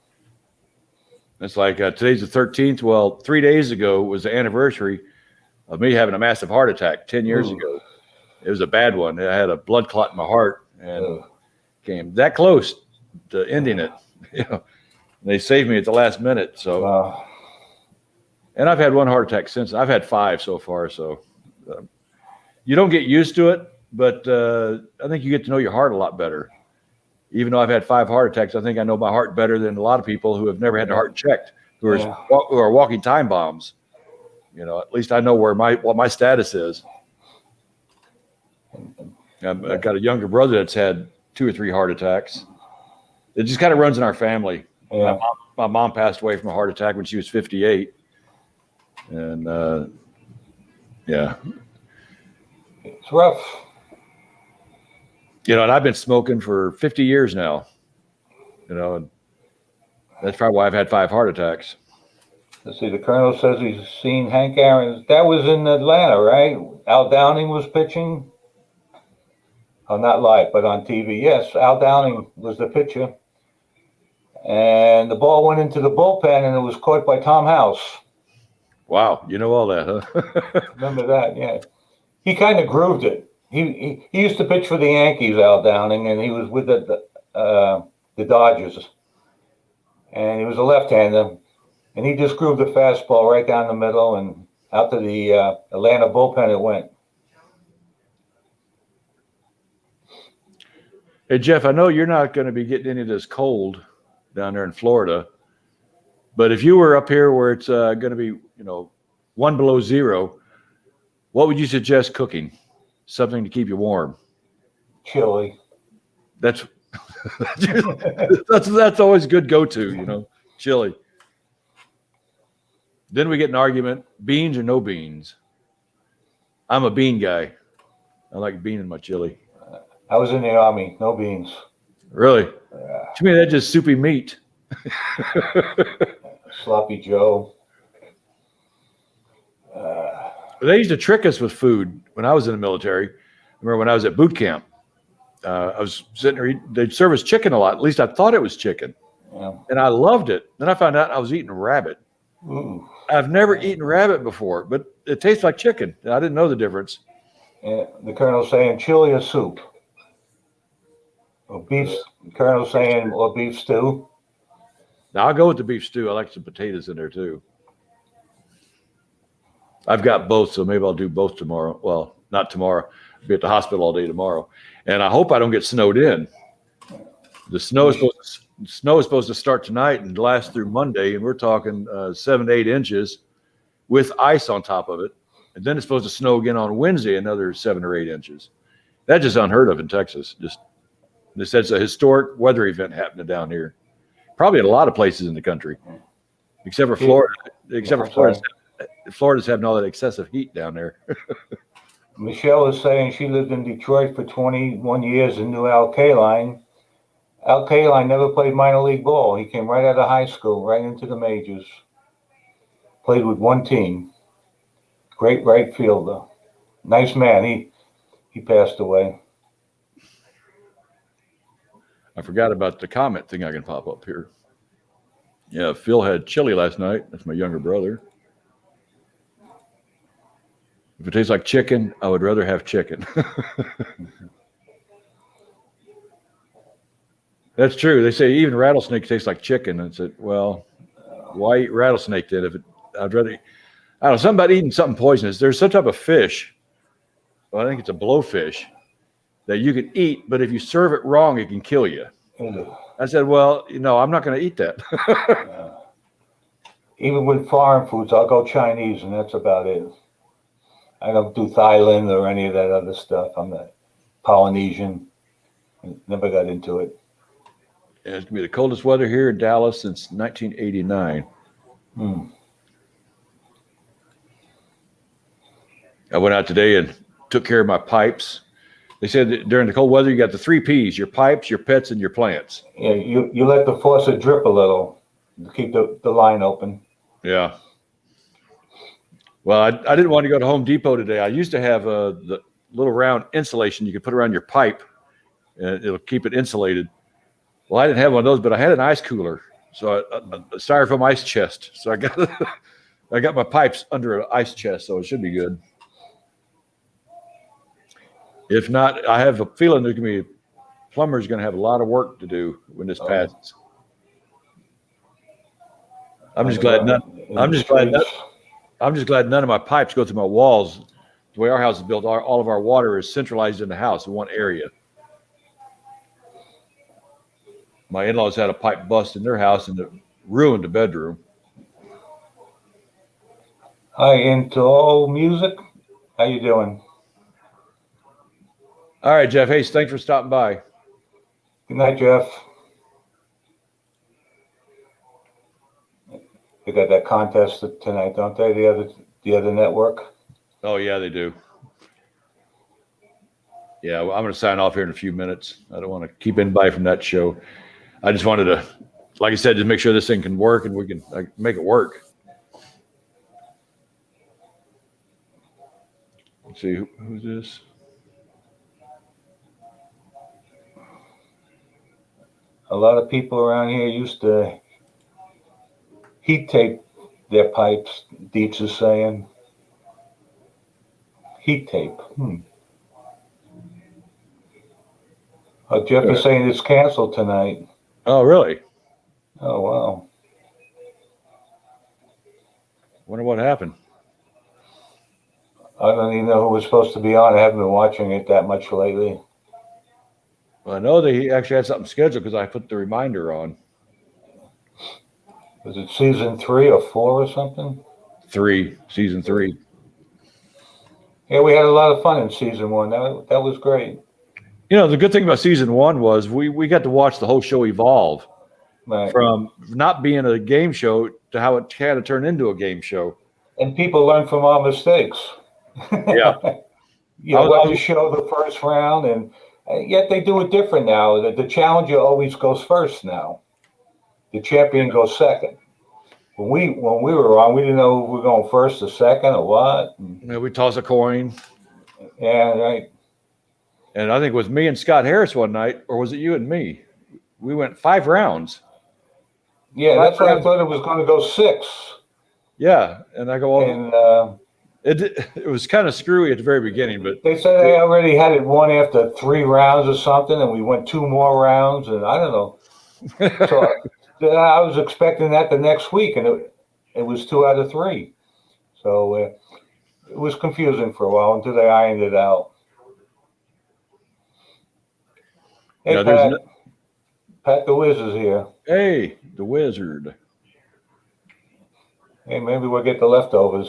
It's like today's the 13th. Well, 3 days ago was the anniversary of me having a massive heart attack 10 years ago. It was a bad one. I had a blood clot in my heart and came that close to ending it. You know, they saved me at the last minute. So, and I've had one heart attack since. I've had 5 so far. So you don't get used to it, but I think you get to know your heart a lot better. Even though I've had 5 heart attacks, I think I know my heart better than a lot of people who have never had their heart checked, who are walking time bombs. You know, at least I know what my status is. I've got a younger brother that's had 2 or 3 heart attacks. It just kind of runs in our family. Yeah. My mom passed away from a heart attack when she was 58. And yeah. It's rough. You know, and I've been smoking for 50 years now. You know, and that's probably why I've had 5 heart attacks. Let's see, the Colonel says he's seen Hank Aaron. That was in Atlanta, right? Al Downing was pitching. Oh, not live, but on TV. Yes, Al Downing was the pitcher. And the ball went into the bullpen, and it was caught by Tom House. Wow, you know all that, huh? Remember that, yeah. He kind of grooved it. He used to pitch for the Yankees, Al Downing, and he was with the Dodgers. And he was a left-hander. And he just grooved the fastball right down the middle, and out to the Atlanta bullpen it went. Hey, Jeff, I know you're not going to be getting any of this cold down there in Florida, but if you were up here where it's going to be, you know, 1 below 0, what would you suggest cooking? Something to keep you warm. Chili. That's that's always a good go-to, you know, chili. Then we get an argument, beans or no beans. I'm a bean guy. I like bean in my chili. I was in the Army, no beans. Really? To me, that's just soupy meat. Sloppy Joe. They used to trick us with food when I was in the military. I remember when I was at boot camp, I was sitting there, they'd serve us chicken a lot. At least I thought it was chicken. Yeah. and I loved it. Then I found out I was eating rabbit. Ooh. I've never eaten rabbit before, but it tastes like chicken. I didn't know the difference. Yeah. The Colonel's saying chili or soup. Or beef. The Colonel's saying or beef stew. Now I'll go with the beef stew. I like some potatoes in there too. I've got both, so maybe I'll do both tomorrow. Well, not tomorrow. I'll be at the hospital all day tomorrow, and I hope I don't get snowed in. The snow is supposed to start tonight and last through Monday, and we're talking 7 to 8 inches with ice on top of it. And then it's supposed to snow again on Wednesday, another 7 or 8 inches. That's just unheard of in Texas. They said it's a historic weather event happening down here. Probably in a lot of places in the country, except for Florida. Florida's having all that excessive heat down there. Michelle is saying she lived in Detroit for 21 years and knew Al Kaline. Al Kaline never played minor league ball. He came right out of high school, right into the majors. Played with one team. Great right fielder. Nice man. He passed away. I forgot about the comment thing I can pop up here. Yeah, Phil had chili last night. That's my younger brother. If it tastes like chicken, I would rather have chicken. That's true. They say even rattlesnake tastes like chicken. And I said, well, why eat rattlesnake then? I'd rather, I don't know, something about eating something poisonous. There's some type of fish, well, I think it's a blowfish, that you can eat, but if you serve it wrong, it can kill you. I said, well, I'm not going to eat that. Even with foreign foods, I'll go Chinese, and that's about it. I don't do Thailand or any of that other stuff. I'm not Polynesian. Never got into it. Yeah, it's going to be the coldest weather here in Dallas since 1989. I went out today and took care of my pipes. They said that during the cold weather, you got the 3 Ps, your pipes, your pets, and your plants. Yeah, you let the faucet drip a little to keep the line open. Yeah. Well, I didn't want to go to Home Depot today. I used to have the little round insulation you could put around your pipe, and it'll keep it insulated. Well, I didn't have one of those, but I had an ice cooler, so a styrofoam ice chest. So I got my pipes under an ice chest, so it should be good. If not, I have a feeling there's going to be plumber's going to have a lot of work to do when this passes. I'm just glad none of my pipes go through my walls. The way our house is built, all of our water is centralized in the house in one area. My in-laws had a pipe bust in their house and it ruined the bedroom. Hi, into all music. How you doing? All right, Jeff. Hey, thanks for stopping by. Good night, Jeff. They got that contest tonight, don't they? The other network. Oh yeah, they do. Yeah, well, I'm going to sign off here in a few minutes. I don't want to keep anybody from that show. I just wanted to, like I said, just make sure this thing can work and we can make it work. Let's see, who's this? A lot of people around here used to heat tape their pipes, Deets is saying. Heat tape. Jeff is saying it's canceled tonight. Oh, really? Oh, wow. Wonder what happened. I don't even know who was supposed to be on. I haven't been watching it that much lately. Well, I know that he actually had something scheduled because I put the reminder on. Was it season 3 or 4 or something? Season 3. Yeah, we had a lot of fun in season 1. That was great. The good thing about season 1 was we got to watch the whole show evolve from not being a game show to how it kind of turned into a game show. And people learn from our mistakes. Yeah. What to show the first round, and yet they do it different now. The challenger always goes first now. The champion goes second. When we were on, we didn't know if we were going first or second or what. We toss a coin. Yeah, right. And I think it was me and Scott Harris one night, or was it you and me? We went 5 rounds. Yeah, that's why I thought it was going to go 6. Yeah, and I go, well, And it was kind of screwy at the very beginning, but they said they already had it won after 3 rounds or something, and we went 2 more rounds, and I don't know. So I was expecting that the next week, and it was 2 out of 3. So it was confusing for a while until they ironed it out. Hey, yeah, Pat the Wiz is here. Hey, the Wizard. Hey, maybe we'll get the leftovers.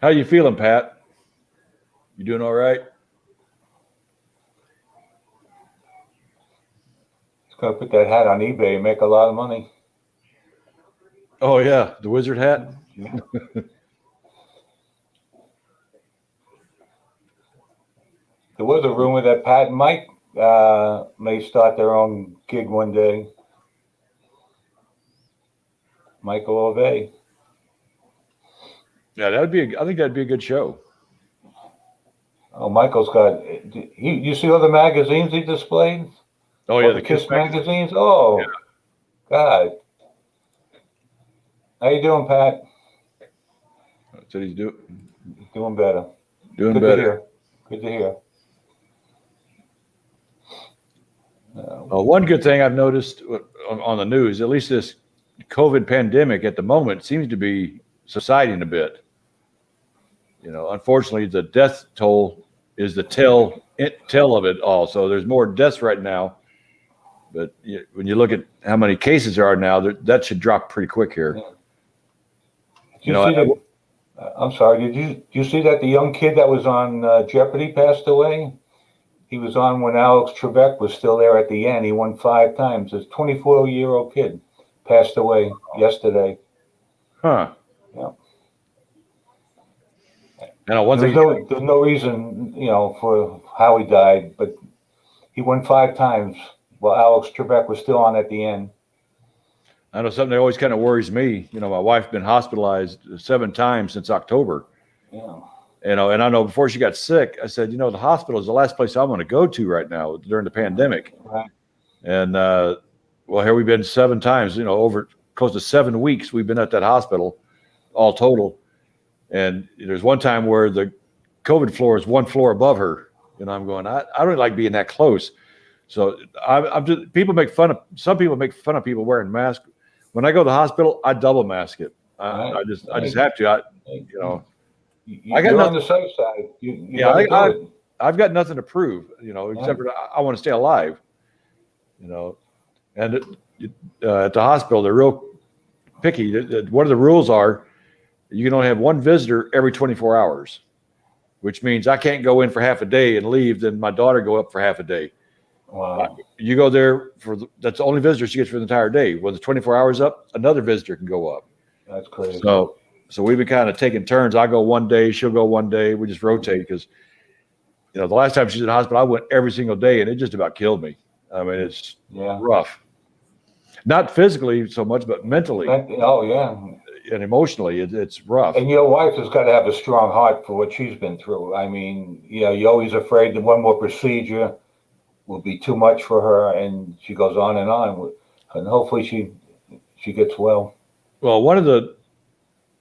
How you feeling, Pat? You doing all right? He's going to put that hat on eBay and make a lot of money. Oh yeah, the Wizard hat. There was a rumor that Pat and Mike may start their own gig one day. Michael Ovey. Yeah, I think that'd be a good show. Oh, Michael's got. You see all the magazines he displayed? Oh yeah, the Kiss magazines. Oh, yeah. God. How you doing, Pat? That's what he's doing. Doing better. Doing Good better. To hear. Good to hear. One good thing I've noticed on the news, at least this COVID pandemic at the moment, seems to be subsiding a bit. You know, unfortunately, the death toll is the tell of it all. So there's more deaths right now. But when you look at how many cases there are now, that should drop pretty quick here. Yeah. I'm sorry. Did you see that the young kid that was on Jeopardy passed away? He was on when Alex Trebek was still there at the end. He won 5 times. This 24-year-old kid passed away yesterday. Huh. Yeah. There's no reason, for how he died, but he won 5 times while Alex Trebek was still on at the end. I know something that always kind of worries me. You know, my wife's been hospitalized 7 times since October. Yeah. And I know before she got sick, I said, the hospital is the last place I'm going to go to right now during the pandemic. Right. And here we've been 7 times. Over close to 7 weeks we've been at that hospital, all total. And there's one time where the COVID floor is 1 floor above her. I'm going, I don't like being that close. So I'm just, some people make fun of people wearing masks. When I go to the hospital, I double mask it. I just have to. You're on the safe side. I've got nothing to prove, except for I want to stay alive. And at the hospital, they're real picky. One of the rules are you can only have 1 visitor every 24 hours, which means I can't go in for half a day and leave. Then my daughter go up for half a day. Wow. You go there that's the only visitor she gets for the entire day. When the 24 hours up, another visitor can go up. That's crazy. So we've been kind of taking turns. I go one day, she'll go one day. We just rotate because, the last time she was in the hospital, I went every single day and it just about killed me. I mean, it's rough. Not physically so much, but mentally. And emotionally, it's rough. And your wife has got to have a strong heart for what she's been through. I mean, you're always afraid that one more procedure will be too much for her, and she goes on, and hopefully she gets well. Well, one of the,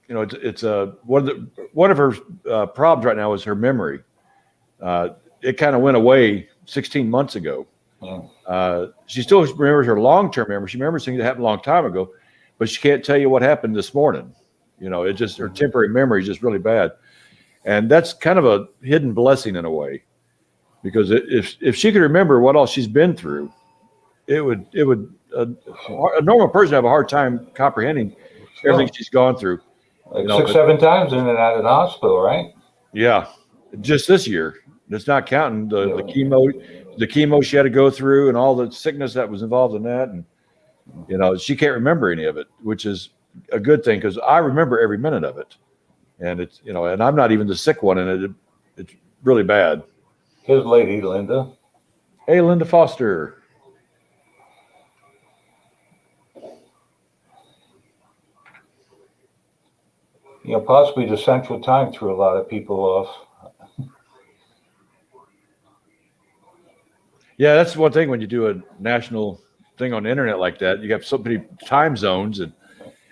it's one of her problems right now is her memory. It kind of went away 16 months ago. Yeah. She still remembers her long-term memory. She remembers things that happened a long time ago, but she can't tell you what happened this morning. It just, her temporary memory is just really bad. And that's kind of a hidden blessing in a way, because if she could remember what all she's been through, it would a normal person have a hard time comprehending everything she's gone through. Like 6-7 times in and out of the hospital, right? Yeah. Just this year. It's not counting the chemo she had to go through and all the sickness that was involved in that. And, she can't remember any of it, which is a good thing because I remember every minute of it. And it's, and I'm not even the sick one, and it's really bad. Here's Lady Linda. Hey, Linda Foster. Possibly the Central Time threw a lot of people off. Yeah, that's one thing when you do a national thing on the internet like that. You have so many time zones, and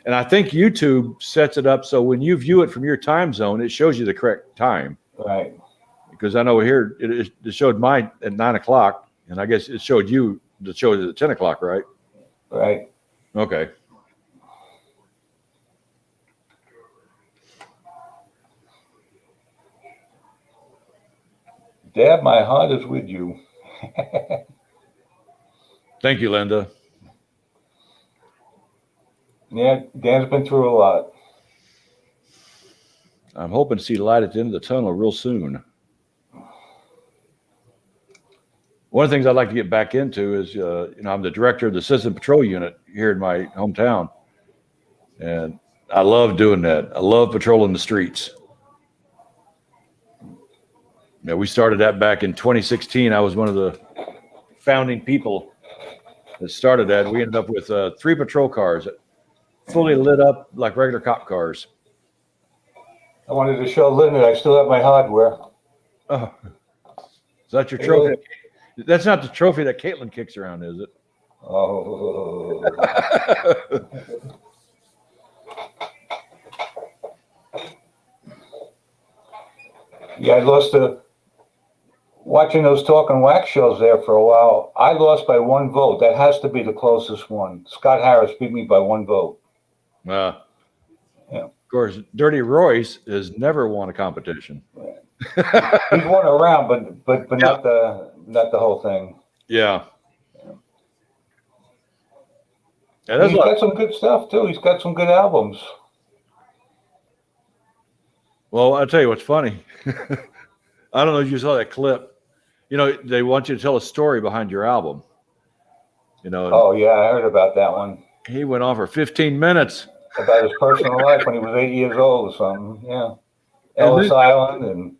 I think YouTube sets it up so when you view it from your time zone, it shows you the correct time. Right. Because I know here it showed mine at 9 o'clock, and I guess it showed you it at 10 o'clock, right? Right. Okay. Dad, my heart is with you. Thank you, Linda. Yeah, Dan's been through a lot. I'm hoping to see light at the end of the tunnel real soon. One of the things I'd like to get back into is, I'm the director of the Citizen Patrol Unit here in my hometown. And I love doing that. I love patrolling the streets. Yeah, we started that back in 2016. I was one of the founding people that started that. We ended up with 3 patrol cars, fully lit up like regular cop cars. I wanted to show Linda I still have my hardware. Oh, is that your trophy? That's not the trophy that Caitlin kicks around, is it? Oh. Yeah, I lost watching those Talking Wax shows there for a while. I lost by 1 vote. That has to be the closest one. Scott Harris beat me by 1 vote. Yeah. Of course, Dirty Royce has never won a competition. He's won around, but not the whole thing. Yeah. He's got some good stuff too. He's got some good albums. Well, I'll tell you what's funny. I don't know if you saw that clip. They want you to tell a story behind your album. Oh yeah, I heard about that one. He went on for 15 minutes about his personal life when he was 8 years old or something. Yeah, Ellis Island, and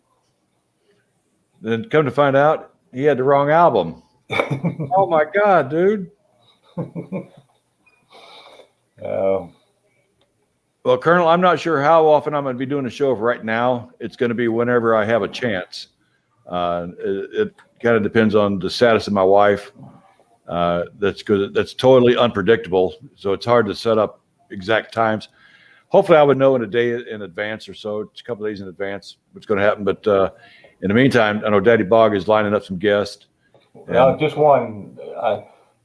then come to find out he had the wrong album. Oh my God, dude. Well, Colonel, I'm not sure how often I'm going to be doing a show right now. It's going to be whenever I have a chance. It kind of depends on the status of my wife. That's totally unpredictable. So it's hard to set up exact times. Hopefully I would know in a day in advance or so, it's a couple of days in advance what's going to happen. But in the meantime, I know Daddy Bog is lining up some guests. No, just one.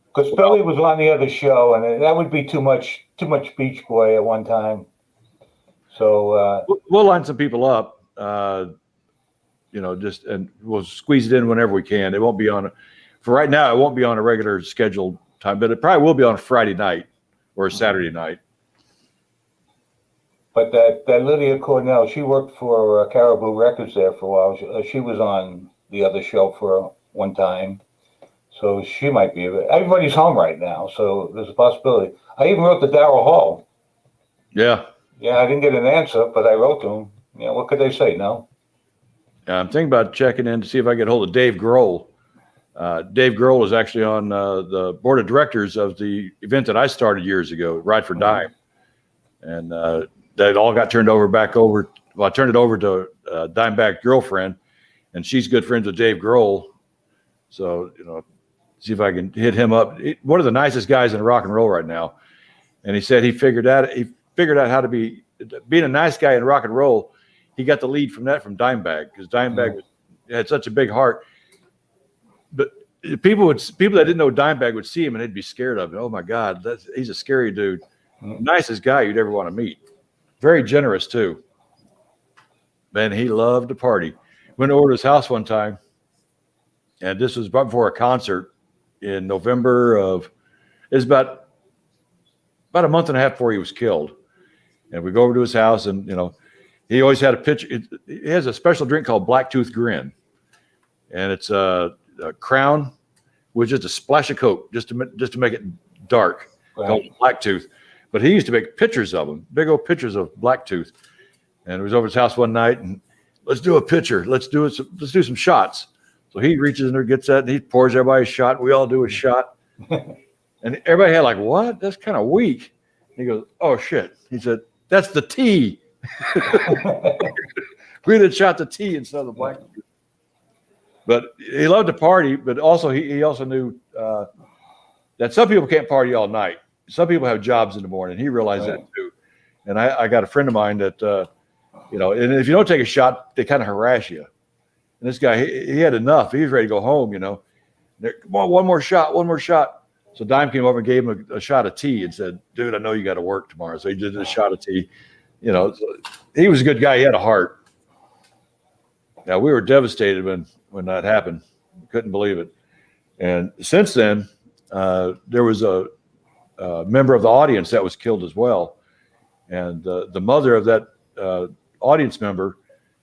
Because Billy was on the other show, and that would be too much Beach Boy at one time. So we'll line some people up, and we'll squeeze it in whenever we can. It won't be for right now. It won't be on a regular scheduled time, but it probably will be on a Friday night or a Saturday night. But that Lydia Cornell, she worked for Caribou Records there for a while. She was on the other show for one time. So she might be. Everybody's home right now, so there's a possibility. I even wrote to Darryl Hall. Yeah. Yeah, I didn't get an answer, but I wrote to him. Yeah, what could they say? No. Yeah, I'm thinking about checking in to see if I can get hold of Dave Grohl. Dave Grohl is actually on the board of directors of the event that I started years ago, Ride for Dime. And that all got turned over. Well, I turned it over to Dimebag girlfriend, and she's good friends with Dave Grohl. So, see if I can hit him up. One of the nicest guys in rock and roll right now. And he said he figured out how to being a nice guy in rock and roll. He got the lead from Dimebag, because Dimebag had such a big heart. But people that didn't know Dimebag would see him and they'd be scared of him. Oh my God, he's a scary dude. Nicest guy you'd ever want to meet. Very generous too. Man, he loved to party. Went over to his house one time, and this was before a concert in November it was about a month and a half before he was killed. And we go over to his house, and he always had a picture. He has a special drink called Blacktooth Grin, and it's a Crown with just a splash of Coke just to make it dark, called Blacktooth. But he used to make pictures of them, big old pictures of Blacktooth. And we was over his house one night, and let's do a picture. Let's do some shots. So he reaches in there, gets that, and he pours everybody a shot. We all do a shot. And everybody had like, what? That's kind of weak. And he goes, oh, shit. He said, that's the tea. We had shot the tea instead of the black. But he loved to party, but also he also knew that some people can't party all night. Some people have jobs in the morning. He realized that too. And I got a friend of mine that, and if you don't take a shot, they kind of harass you. And this guy, he had enough. He was ready to go home, Come on, one more shot, one more shot. So Dime came over and gave him a shot of tea and said, dude, I know you got to work tomorrow. So he did a shot of tea. He was a good guy. He had a heart. Now, we were devastated when that happened. We couldn't believe it. And since then, there was a member of the audience that was killed as well. And the mother of that audience member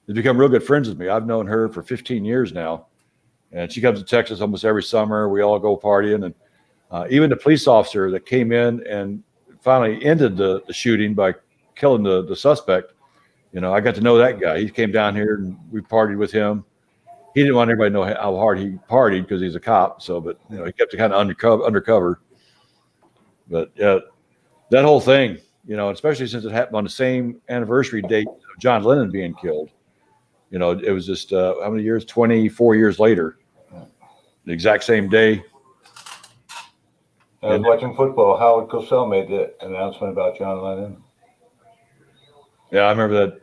has become real good friends with me. I've known her for 15 years now. And she comes to Texas almost every summer. We all go partying. And even the police officer that came in and finally ended the shooting by killing the suspect, I got to know that guy. He came down here and we partied with him. He didn't want everybody to know how hard he partied because he's a cop. So, but he kept it kind of undercover. But that whole thing, especially since it happened on the same anniversary date of John Lennon being killed, it was just how many years? 24 years later, the exact same day. I was watching football. Howard Cosell made the announcement about John Lennon. Yeah, I remember that.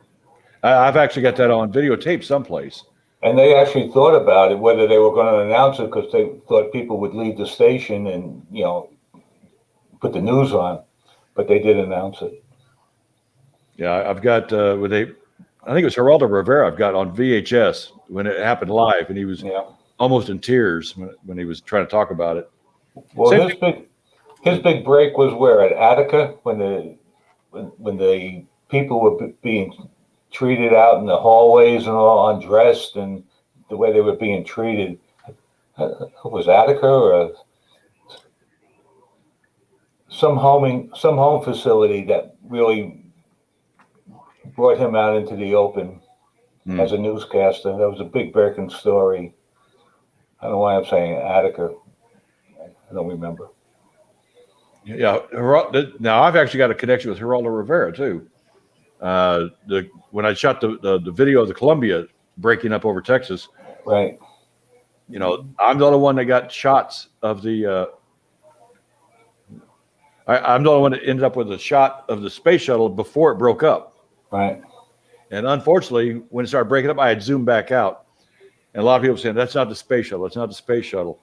I've actually got that on videotape someplace. And they actually thought about it, whether they were going to announce it because they thought people would leave the station and, put the news on. But they did announce it. Yeah, I've got I think it was Geraldo Rivera I've got on VHS when it happened live, and he was almost in tears when he was trying to talk about it. Well, his big break was where, at Attica, when the people were being treated out in the hallways and all undressed, and the way they were being treated. Was Attica or some home facility that really brought him out into the open as a newscaster. That was a big breaking story. I don't know why I'm saying Attica. I don't remember. Yeah, now I've actually got a connection with Geraldo Rivera too. When I shot the video of the Columbia breaking up over Texas, right? I'm the only one that got shots of the. I'm the only one that ended up with a shot of the space shuttle before it broke up. Right. And unfortunately, when it started breaking up, I had zoomed back out, and a lot of people saying that's not the space shuttle. It's not the space shuttle.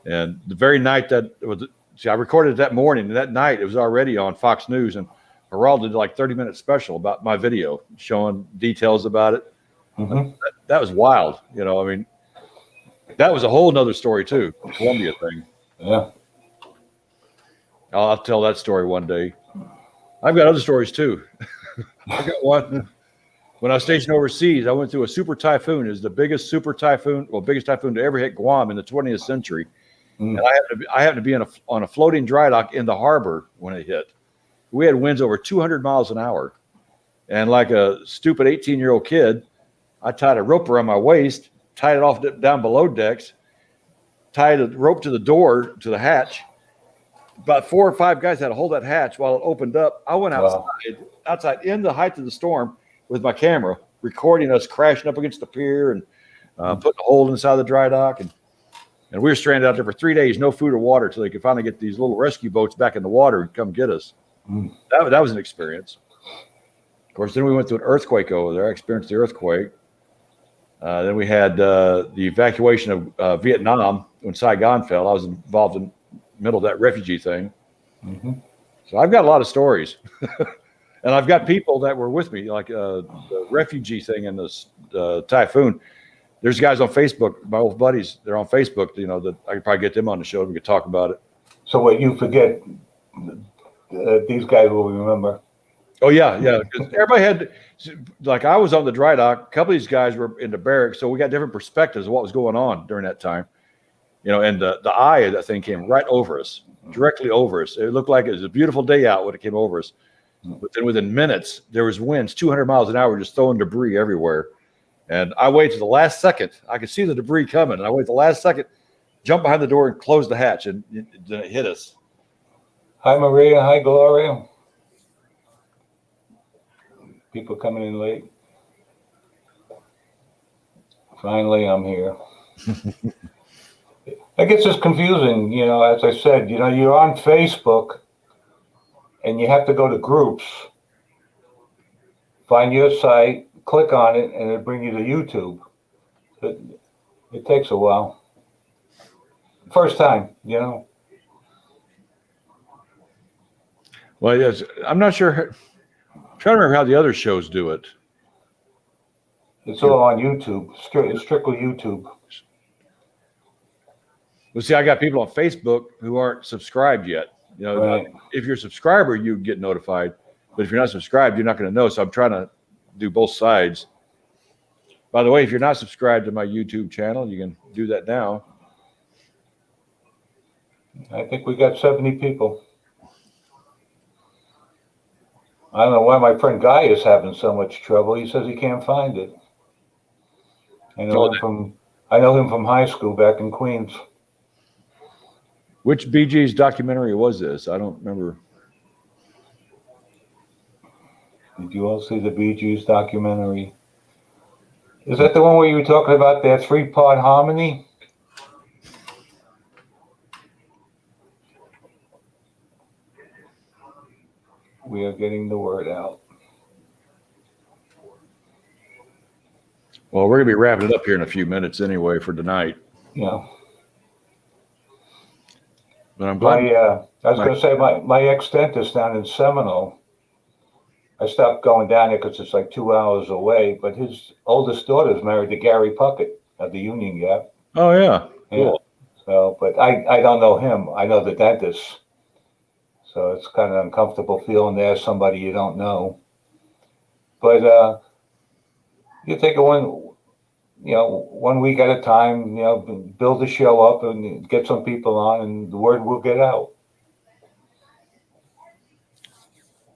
And the very night I recorded it that morning, and that night it was already on Fox News, and Geraldo did like 30-minute special about my video, showing details about it. Mm-hmm. That was wild. That was a whole nother story too, the Columbia thing. Yeah. I'll tell that story one day. I've got other stories too. I got one. When I was stationed overseas, I went through a super typhoon. It was the biggest biggest typhoon to ever hit Guam in the 20th century. And I happened to be on a floating dry dock in the harbor when it hit. We had winds over 200 miles an hour. And like a stupid 18-year-old kid, I tied a rope around my waist, tied it off down below decks, tied a rope to the door, to the hatch. About 4 or 5 guys had to hold that hatch while it opened up. I went outside in the height of the storm with my camera, recording us crashing up against the pier and putting a hole inside the dry dock. And we were stranded out there for 3 days, no food or water, until they could finally get these little rescue boats back in the water and come get us. That was an experience. Of course, then we went through an earthquake over there. I experienced the earthquake. Then we had the evacuation of Vietnam when Saigon fell. I was involved in the middle of that refugee thing. Mm-hmm. So I've got a lot of stories. And I've got people that were with me, like the refugee thing and the typhoon. There's guys on Facebook, my old buddies, they're on Facebook, that I could probably get them on the show and we could talk about it. So what you forget, these guys will remember. Oh, yeah. Everybody had, like I was on the dry dock. A couple of these guys were in the barracks, so we got different perspectives of what was going on during that time. And the eye of that thing came right over us, directly over us. It looked like it was a beautiful day out when it came over us. But then within minutes, there was winds 200 miles an hour just throwing debris everywhere. And I waited to the last second. I could see the debris coming. And I waited the last second, jumped behind the door and closed the hatch, and then it hit us. Hi, Maria. Hi, Gloria. People coming in late. Finally, I'm here. It gets just confusing, as I said, you're on Facebook and you have to go to groups, find your site, click on it, and it'll bring you to YouTube. It takes a while. First time, Well, yes, I'm not sure. I'm trying to remember how the other shows do it. It's all on YouTube, strictly YouTube. Well, see, I got people on Facebook who aren't subscribed yet. Right. If you're a subscriber, you get notified. But if you're not subscribed, you're not going to know. So I'm trying to do both sides. By the way, if you're not subscribed to my YouTube channel, you can do that now. I think we got 70 people. I don't know why my friend Guy is having so much trouble. He says he can't find it. I know him from high school back in Queens. Which Bee Gees documentary was this? I don't remember. Did you all see the Bee Gees documentary? Is that the one where you were talking about their 3-part harmony? We are getting the word out. Well, we're going to be wrapping it up here in a few minutes anyway for tonight. Yeah. But I'm glad. I was going to say, my ex-dentist down in Seminole, I stopped going down there because it's like 2 hours away, but his oldest daughter is married to Gary Puckett of the Union Gap. Oh, yeah. Cool. Yeah. So, but I don't know him. I know the dentist. So it's kind of uncomfortable feeling there's somebody you don't know. But you take it one week at a time, build the show up and get some people on, and the word will get out.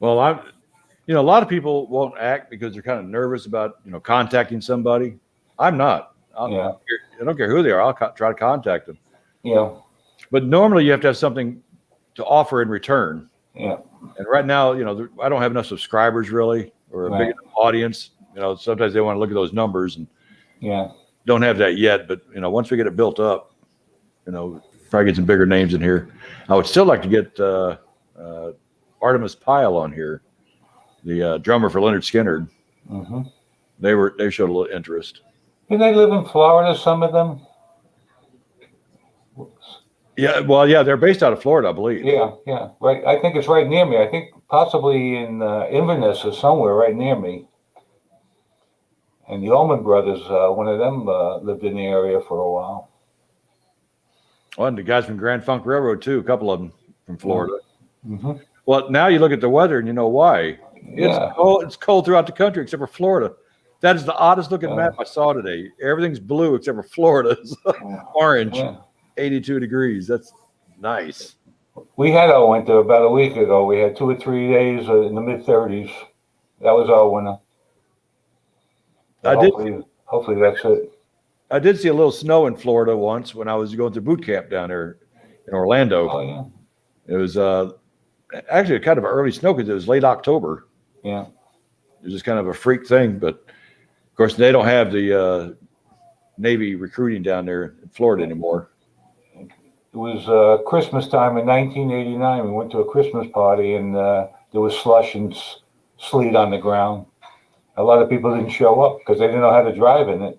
Well, a lot of people won't act because they're kind of nervous about, contacting somebody. I'm not. I don't care who they are. I'll try to contact them. Yeah. But normally you have to have something to offer in return. Yeah. And right now, I don't have enough subscribers really, or a big enough audience. Sometimes they want to look at those numbers and don't have that yet. But, once we get it built up, probably get some bigger names in here. I would still like to get Artemis Pyle on here, the drummer for Leonard Skinner. Mm-hmm. They showed a little interest. Didn't they live in Florida, some of them? Yeah, well, they're based out of Florida, I believe. Yeah, right. I think it's right near me. I think possibly in Inverness or somewhere right near me. And the Allman Brothers, one of them lived in the area for a while. Oh, and the guys from Grand Funk Railroad, too, a couple of them from Florida. Mm-hmm. Well, now you look at the weather and you know why. It's cold throughout the country except for Florida. That is the oddest looking map I saw today. Everything's blue except for Florida's orange. Yeah. 82 degrees. That's nice. We had our winter about a week ago. We had 2 or 3 days in the mid-30s. That was our winter. Hopefully that's it. I did see a little snow in Florida once when I was going to boot camp down there in Orlando. Oh, yeah. It was actually kind of an early snow because it was late October. Yeah. It was just kind of a freak thing. But, of course, they don't have the Navy recruiting down there in Florida anymore. It was Christmas time in 1989. We went to a Christmas party, and there was slush and sleet on the ground. A lot of people didn't show up because they didn't know how to drive in it.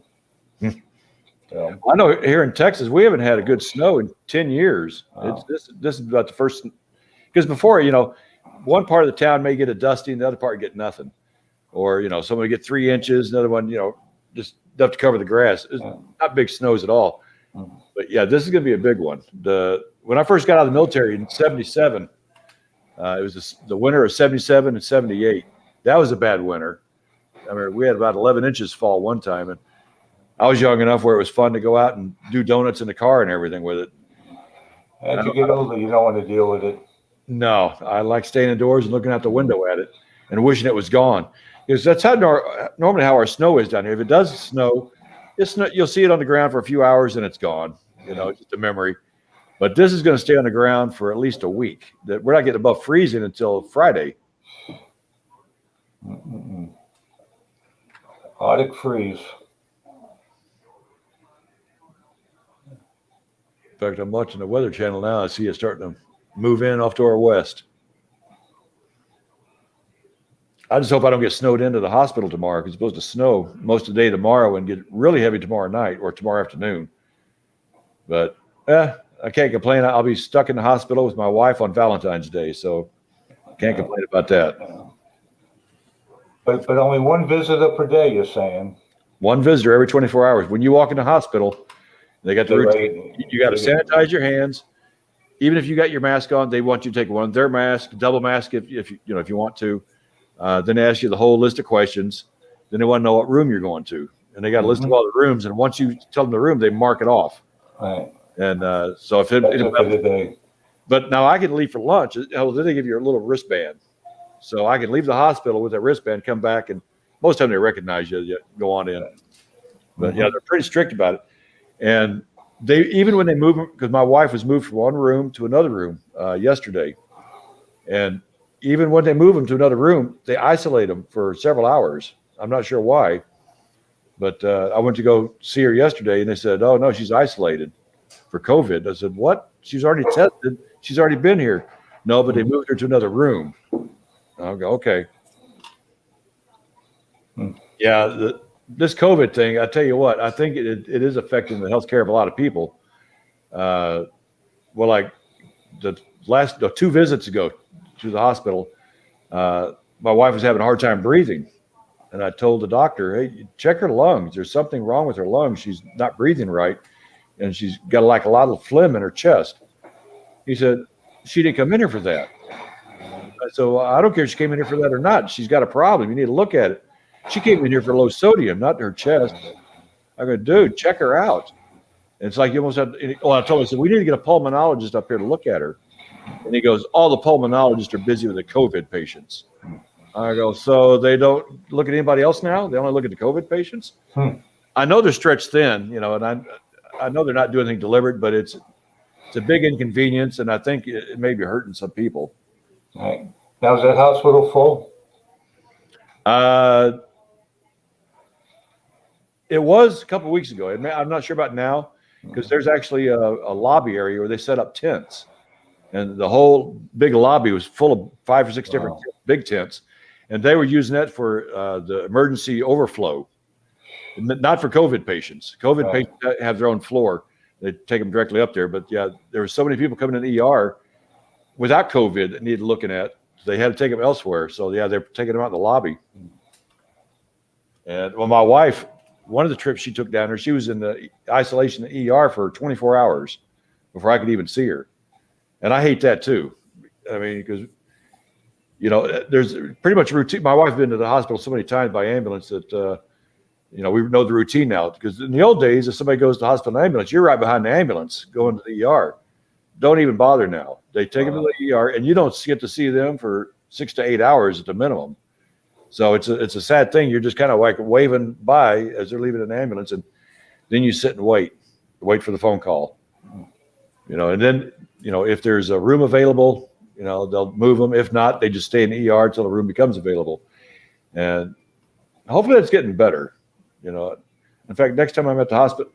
So. I know here in Texas, we haven't had a good snow in 10 years. Wow. This is about the first, because before, one part of the town may get a dusting, the other part get nothing. Or, somebody get 3 inches, another one, just enough to cover the grass. It's not big snows at all. Mm-hmm. But this is going to be a big one. When I first got out of the military in 77, it was the winter of 77 and 78. That was a bad winter. I mean, we had about 11 inches fall one time, and I was young enough where it was fun to go out and do donuts in the car and everything with it. As you get older, you don't want to deal with it. No, I like staying indoors and looking out the window at it and wishing it was gone. Because that's how normally how our snow is down here. If it does snow, you'll see it on the ground for a few hours and it's gone. Just a memory. But this is going to stay on the ground for at least a week. We're not getting above freezing until Friday. Mm-mm. Arctic freeze. fact, I'm watching the Weather Channel now. I see it starting to move in off to our west. I just hope I don't get snowed into the hospital tomorrow, because it's supposed to snow most of the day tomorrow and get really heavy tomorrow night or tomorrow afternoon. But I can't complain. I'll be stuck in the hospital with my wife on Valentine's Day, so can't complain about that. But only one visitor per day, you're saying? One visitor every 24 hours. When you walk in the hospital, they got the routine. You got to sanitize your hands. Even if you got your mask on, they want you to take one of their masks, double mask if you want to. Then they ask you the whole list of questions. Then they want to know what room you're going to, and they got a list of all the rooms. And once you tell them the room, they mark it off. Right. And so if it, but now I can leave for lunch. Then they give you a little wristband, so I can leave the hospital with that wristband, come back, and most of the time they recognize you. You go on in. But yeah, they're pretty strict about it. And they, even when they move them, because my wife was moved from one room to another room yesterday, and even when they move them to another room, they isolate them for several hours. I'm not sure why, but I went to go see her yesterday, and they said, "Oh no, she's isolated for COVID." I said, "What? She's already tested. She's already been here." No, but they moved her to another room. I'll go, okay. Yeah, this COVID thing, I tell you what, I think it is affecting the healthcare of a lot of people. Well, like the last 2 visits ago to the hospital, my wife was having a hard time breathing. And I told the doctor, hey, check her lungs. There's something wrong with her lungs. She's not breathing right. And she's got like a lot of phlegm in her chest. He said, she didn't come in here for that. So I don't care if she came in here for that or not. She's got a problem. You need to look at it. She came in here for low sodium, not her chest. I go, dude, check her out. And it's like you almost have, I told him, I said, we need to get a pulmonologist up here to look at her. And he goes, all the pulmonologists are busy with the COVID patients. I go, so they don't look at anybody else now? They only look at the COVID patients? I know they're stretched thin, and I know they're not doing anything deliberate, but it's a big inconvenience, and I think it may be hurting some people. Right. Now, is that hospital full? It was a couple of weeks ago. I'm not sure about now, because there's actually a lobby area where they set up tents, and the whole big lobby was full of 5 or 6 different big tents, and they were using that for the emergency overflow, not for COVID patients. COVID patients have their own floor. They take them directly up there. But yeah, there were so many people coming in the ER without COVID that needed looking at. They had to take them elsewhere. So yeah, they're taking them out in the lobby. And well, my wife, one of the trips she took down there, she was in the isolation in the ER for 24 hours before I could even see her. And I hate that too. I mean, because, there's pretty much a routine. My wife's been to the hospital so many times by ambulance that, we know the routine now. Because in the old days, if somebody goes to the hospital in ambulance, you're right behind the ambulance going to the ER. Don't even bother now. They take them to the ER, and you don't get to see them for 6 to 8 hours at the minimum. So it's a sad thing. You're just kind of like waving by as they're leaving an ambulance, and then you sit and wait for the phone call. And then, if there's a room available, they'll move them. If not, they just stay in the ER until the room becomes available. And hopefully that's getting better. In fact, next time I'm at the hospital,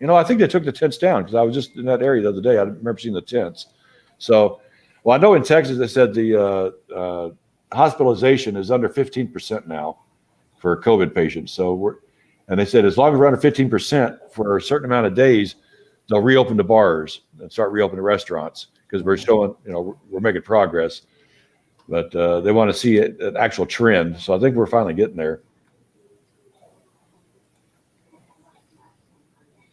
I think they took the tents down, because I was just in that area the other day. I remember seeing the tents. So, well, I know in Texas they said the hospitalization is under 15% now for COVID patients. So and they said as long as we're under 15% for a certain amount of days, they'll reopen the bars and start reopening the restaurants, because we're showing, we're making progress. But they want to see an actual trend. So I think we're finally getting there.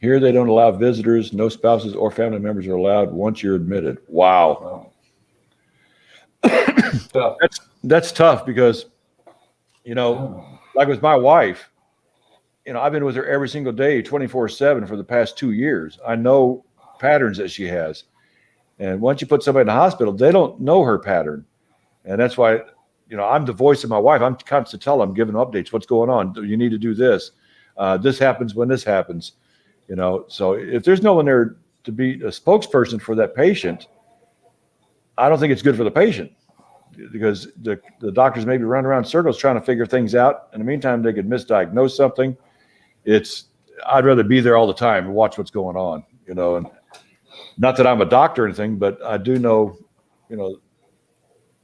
Here, they don't allow visitors. No spouses or family members are allowed once you're admitted. Wow. That's tough, because, like with my wife, I've been with her every single day, 24/7 for the past 2 years. I know patterns that she has. And once you put somebody in the hospital, they don't know her pattern. And that's why, I'm the voice of my wife. I'm constantly telling them, giving updates. What's going on? You need to do this. This happens when this happens. So if there's no one there to be a spokesperson for that patient, I don't think it's good for the patient, because the doctors maybe run around in circles trying to figure things out. In the meantime, they could misdiagnose something. I'd rather be there all the time and watch what's going on, and Not that I'm a doctor or anything, but I do know,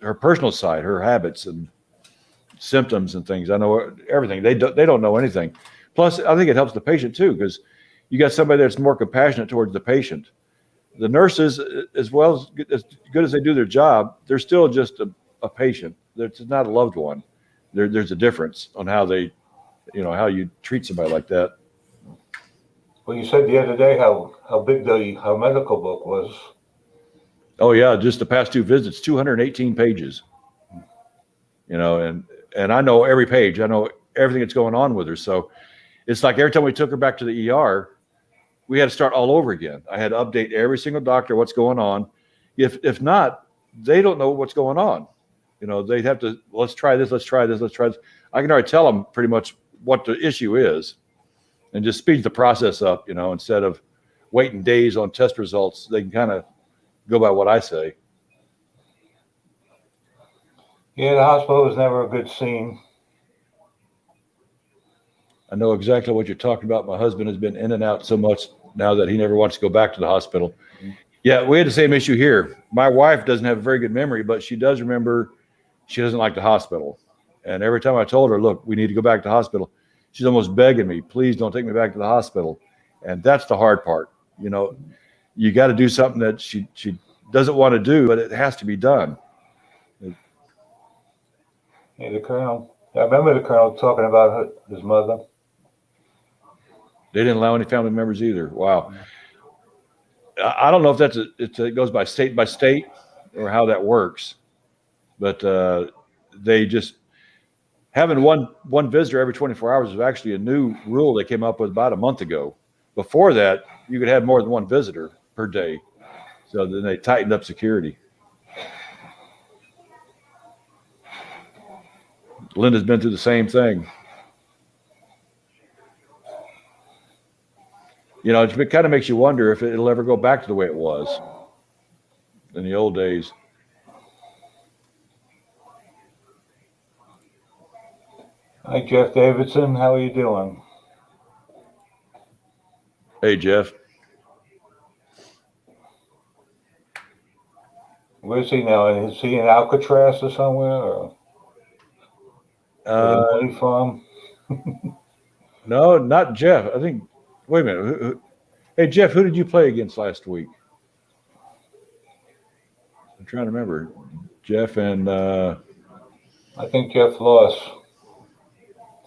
her personal side, her habits and symptoms and things. I know everything. They don't know anything. Plus, I think it helps the patient too, because you got somebody that's more compassionate towards the patient. The nurses, as good as they do their job, they're still just a patient. It's not a loved one. There's a difference on how they, how you treat somebody like that. Well, you said the other day how big her medical book was. Oh yeah, just the past 2 visits, 218 pages. And I know every page. I know everything that's going on with her. So it's like every time we took her back to the ER, we had to start all over again. I had to update every single doctor what's going on. If not, they don't know what's going on. They'd have to, let's try this, let's try this, let's try this. I can already tell them pretty much what the issue is, and just speeds the process up, instead of waiting days on test results. They can kind of go by what I say. Yeah, the hospital was never a good scene. I know exactly what you're talking about. My husband has been in and out so much now that he never wants to go back to the hospital. Yeah, we had the same issue here. My wife doesn't have a very good memory, but she does remember she doesn't like the hospital. And every time I told her, look, we need to go back to the hospital, she's almost begging me, please don't take me back to the hospital. And that's the hard part. You got to do something that she doesn't want to do, but it has to be done. Yeah, the colonel. I remember the colonel talking about his mother. They didn't allow any family members either. Wow. I don't know if it goes by state or how that works, but they just having one visitor every 24 hours is actually a new rule they came up with about a month ago. Before that, you could have more than one visitor per day. So then they tightened up security. Linda's been through the same thing. It kind of makes you wonder if it'll ever go back to the way it was in the old days. Hi, Jeff Davidson. How are you doing? Hey, Jeff. Where's he now? Is he in Alcatraz or somewhere? Or the money farm? No, not Jeff. I think. Wait a minute. Hey, Jeff, who did you play against last week? I'm trying to remember. Jeff and. I think Jeff lost.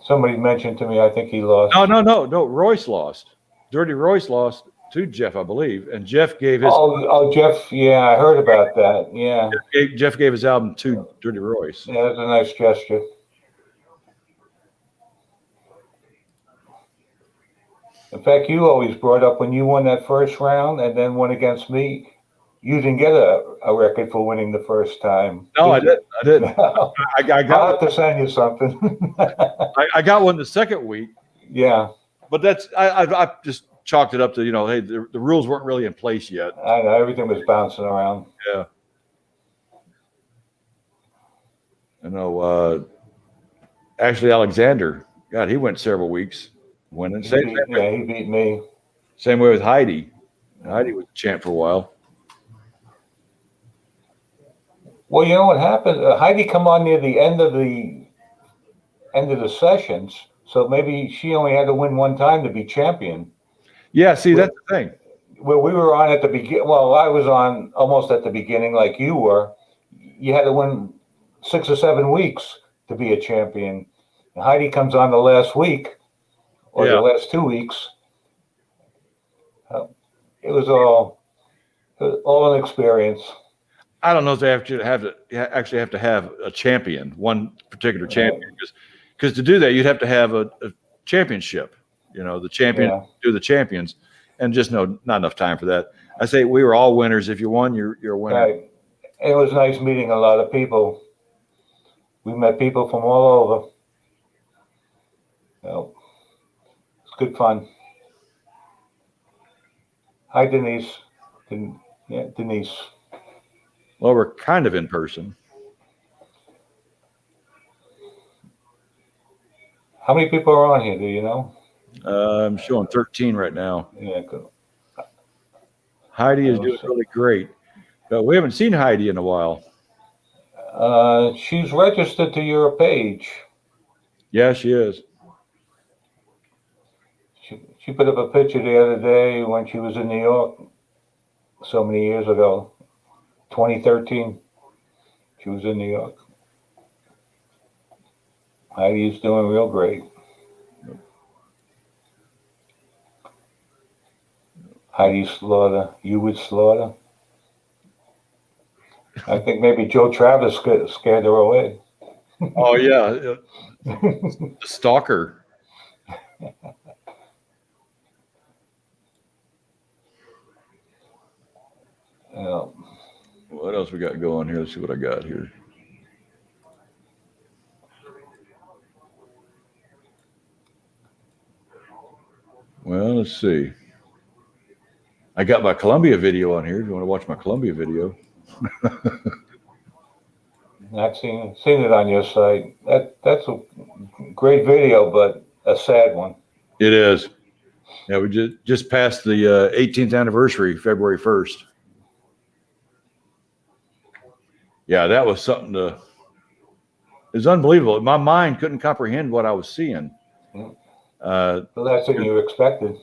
Somebody mentioned to me, I think he lost. No. Royce lost. Dirty Royce lost to Jeff, I believe, and Jeff gave his. Oh, Jeff. Yeah, I heard about that. Yeah. Jeff gave his album to Dirty Royce. Yeah, that's a nice gesture. In fact, you always brought up when you won that first round and then won against me, you didn't get a record for winning the first time. No, I didn't. I'll have to send you something. I got one the second week. Yeah. But that's I just chalked it up to, hey, the rules weren't really in place yet. I know, everything was bouncing around. Yeah. I know. Ashley Alexander, God, he went several weeks winning. He beat me. Same way with Heidi. Heidi was champ for a while. Well, you know what happened? Heidi come on near the end of the sessions, so maybe she only had to win one time to be champion. Yeah, see, that's the thing. Well, we were on at the beginning. Well, I was on almost at the beginning, like you were. You had to win 6 or 7 weeks to be a champion. And Heidi comes on the last week, or the last 2 weeks. It was all an experience. I don't know if they actually have to have a champion, one particular champion, because to do that you'd have to have a championship. The champion do the champions, and just not enough time for that. I say we were all winners. If you won, you're a winner. Right. It was nice meeting a lot of people. We met people from all over. It's good fun. Hi, Denise. Denise. Well, we're kind of in person. How many people are on here? Do you know? I'm showing 13 right now. Yeah, good. Heidi is doing really great. But we haven't seen Heidi in a while. She's registered to your page. Yeah, she is. She put up a picture the other day when she was in New York so many years ago, 2013. She was in New York. Heidi's doing real great. Heidi Slaughter, you would slaughter. I think maybe Joe Travis scared her away. Oh yeah, the stalker. Yeah. What else we got going here? Let's see what I got here. Well, let's see. I got my Columbia video on here. If you want to watch my Columbia video. I've seen it on your site. That's a great video, but a sad one. It is. Yeah, we just passed the 18th anniversary, February 1st. Yeah, that was something to. It was unbelievable. My mind couldn't comprehend what I was seeing. So that's what you expected.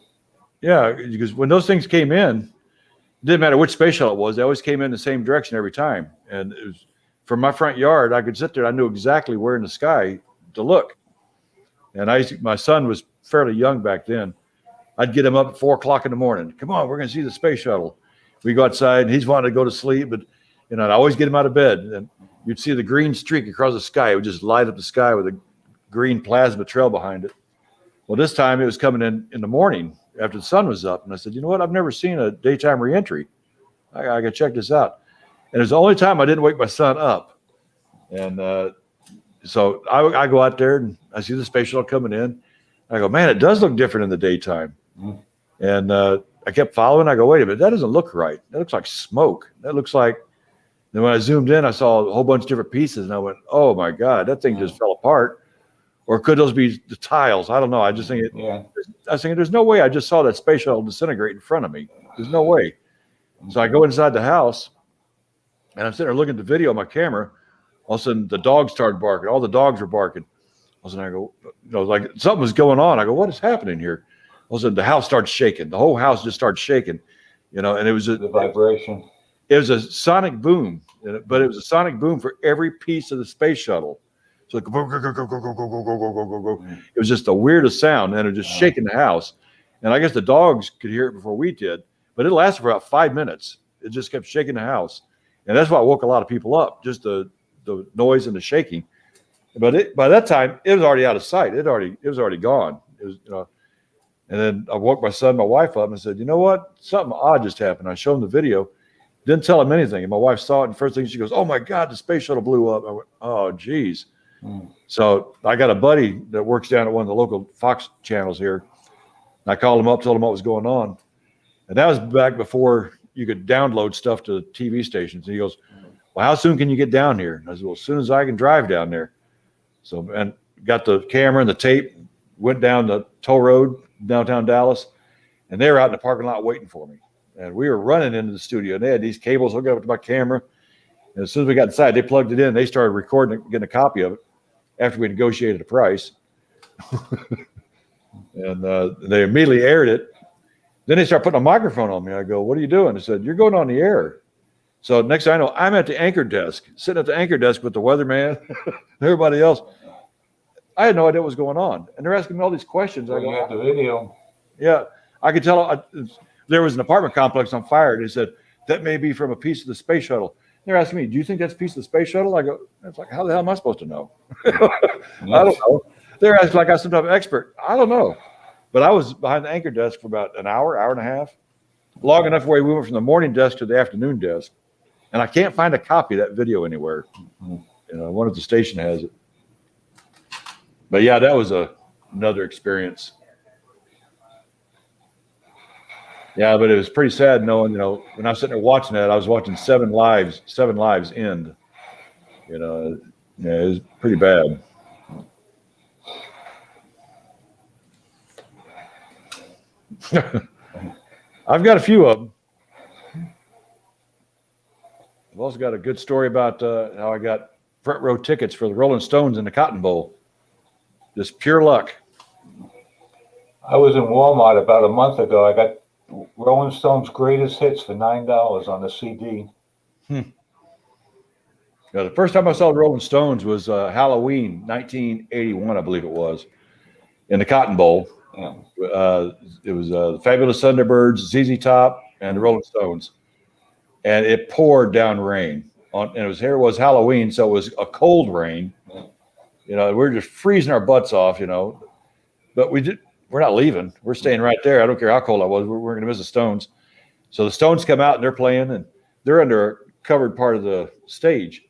Yeah, because when those things came in, it didn't matter which space shuttle it was. They always came in the same direction every time. And it was from my front yard. I could sit there. I knew exactly where in the sky to look. And my son was fairly young back then. I'd get him up at 4 o'clock in the morning. Come on, we're going to see the space shuttle. We go outside, and he's wanting to go to sleep, but I'd always get him out of bed. And you'd see the green streak across the sky. It would just light up the sky with a green plasma trail behind it. Well, this time it was coming in the morning after the sun was up. And I said, you know what? I've never seen a daytime reentry. I got to check this out. And it's the only time I didn't wake my son up. And so I go out there, and I see the space shuttle coming in. I go, man, it does look different in the daytime. Mm-hmm. And I kept following. I go, wait a minute, that doesn't look right. That looks like smoke. That looks like. Then when I zoomed in, I saw a whole bunch of different pieces, and I went, oh my God, that thing just fell apart. Or could those be the tiles? I don't know. I just think I was thinking, there's no way I just saw that space shuttle disintegrate in front of me. There's no way. So I go inside the house, and I'm sitting there looking at the video on my camera. All of a sudden, the dogs started barking. All the dogs were barking. All of a sudden, I go, like something was going on. I go, what is happening here? All of a sudden, the house starts shaking. The whole house just started shaking, and it was the vibration. It was a sonic boom, but it was a sonic boom for every piece of the space shuttle. So like, go, go, go, go, go, go, go, go, go, go, go. It was just the weirdest sound, and it was just shaking the house. And I guess the dogs could hear it before we did, but it lasted for about 5 minutes. It just kept shaking the house, and that's what woke a lot of people up. Just the noise and the shaking. But by that time, it was already out of sight. It was already gone. It was, and then I woke my son, and my wife up, and said, you know what? Something odd just happened. I showed him the video. Didn't tell him anything. And my wife saw it, and first thing she goes, oh my God, the space shuttle blew up. I went, oh geez. So I got a buddy that works down at one of the local Fox channels here. And I called him up, told him what was going on. And that was back before you could download stuff to TV stations. And he goes, well, how soon can you get down here? And I said, well, as soon as I can drive down there. So, and got the camera and the tape, went down the toll road, downtown Dallas, and they were out in the parking lot waiting for me. And we were running into the studio, and they had these cables hooked up to my camera. And as soon as we got inside, they plugged it in. They started recording it, getting a copy of it after we negotiated a price. And they immediately aired it. Then they started putting a microphone on me. I go, what are you doing? They said, you're going on the air. So next thing I know, I'm at the anchor desk, sitting at the anchor desk with the weatherman and everybody else. I had no idea what was going on. And they're asking me all these questions. I got the video. Yeah, I could tell there was an apartment complex on fire. They said, that may be from a piece of the space shuttle. They're asking me, do you think that's a piece of the space shuttle? I go, it's like, how the hell am I supposed to know? I don't know. They're asking like I was some type of expert. I don't know. But I was behind the anchor desk for about an hour and a half, long enough where we went from the morning desk to the afternoon desk. And I can't find a copy of that video anywhere. One at the station has it. But yeah, that was another experience. Yeah, but it was pretty sad knowing, when I was sitting there watching that, I was watching seven lives end. Yeah, it was pretty bad. I've got a few of them. I've also got a good story about how I got front row tickets for the Rolling Stones in the Cotton Bowl. Just pure luck. I was in Walmart about a month ago. I got Rolling Stones' greatest hits for $9 on the CD. Yeah, the first time I saw the Rolling Stones was Halloween, 1981, I believe it was, in the Cotton Bowl. Yeah. It was the Fabulous Thunderbirds, ZZ Top, and the Rolling Stones, and it poured down rain. And it was Halloween, so it was a cold rain. We were just freezing our butts off, but we're not leaving. We're staying right there. I don't care how cold I was. We're going to miss the Stones. So the Stones come out and they're playing, and they're under a covered part of the stage.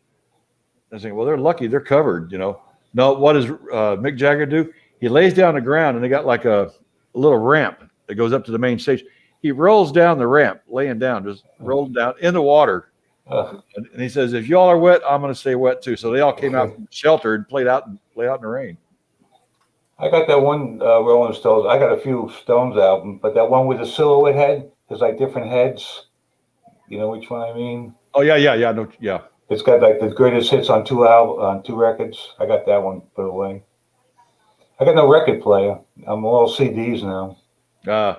I was thinking, well, they're lucky they're covered, No, what does Mick Jagger do? He lays down on the ground, and they got like a little ramp that goes up to the main stage. He rolls down the ramp, laying down, just rolling down in the water. And he says, if y'all are wet, I'm going to stay wet too. So they all came out from the shelter and played out in the rain. I got that one Rolling Stones. I got a few Stones albums, but that one with the silhouette head, there's like different heads. You know which one I mean? Oh yeah. No, yeah. It's got like the greatest hits on two records. I got that one put away. I got no record player. I'm all CDs now. Yeah.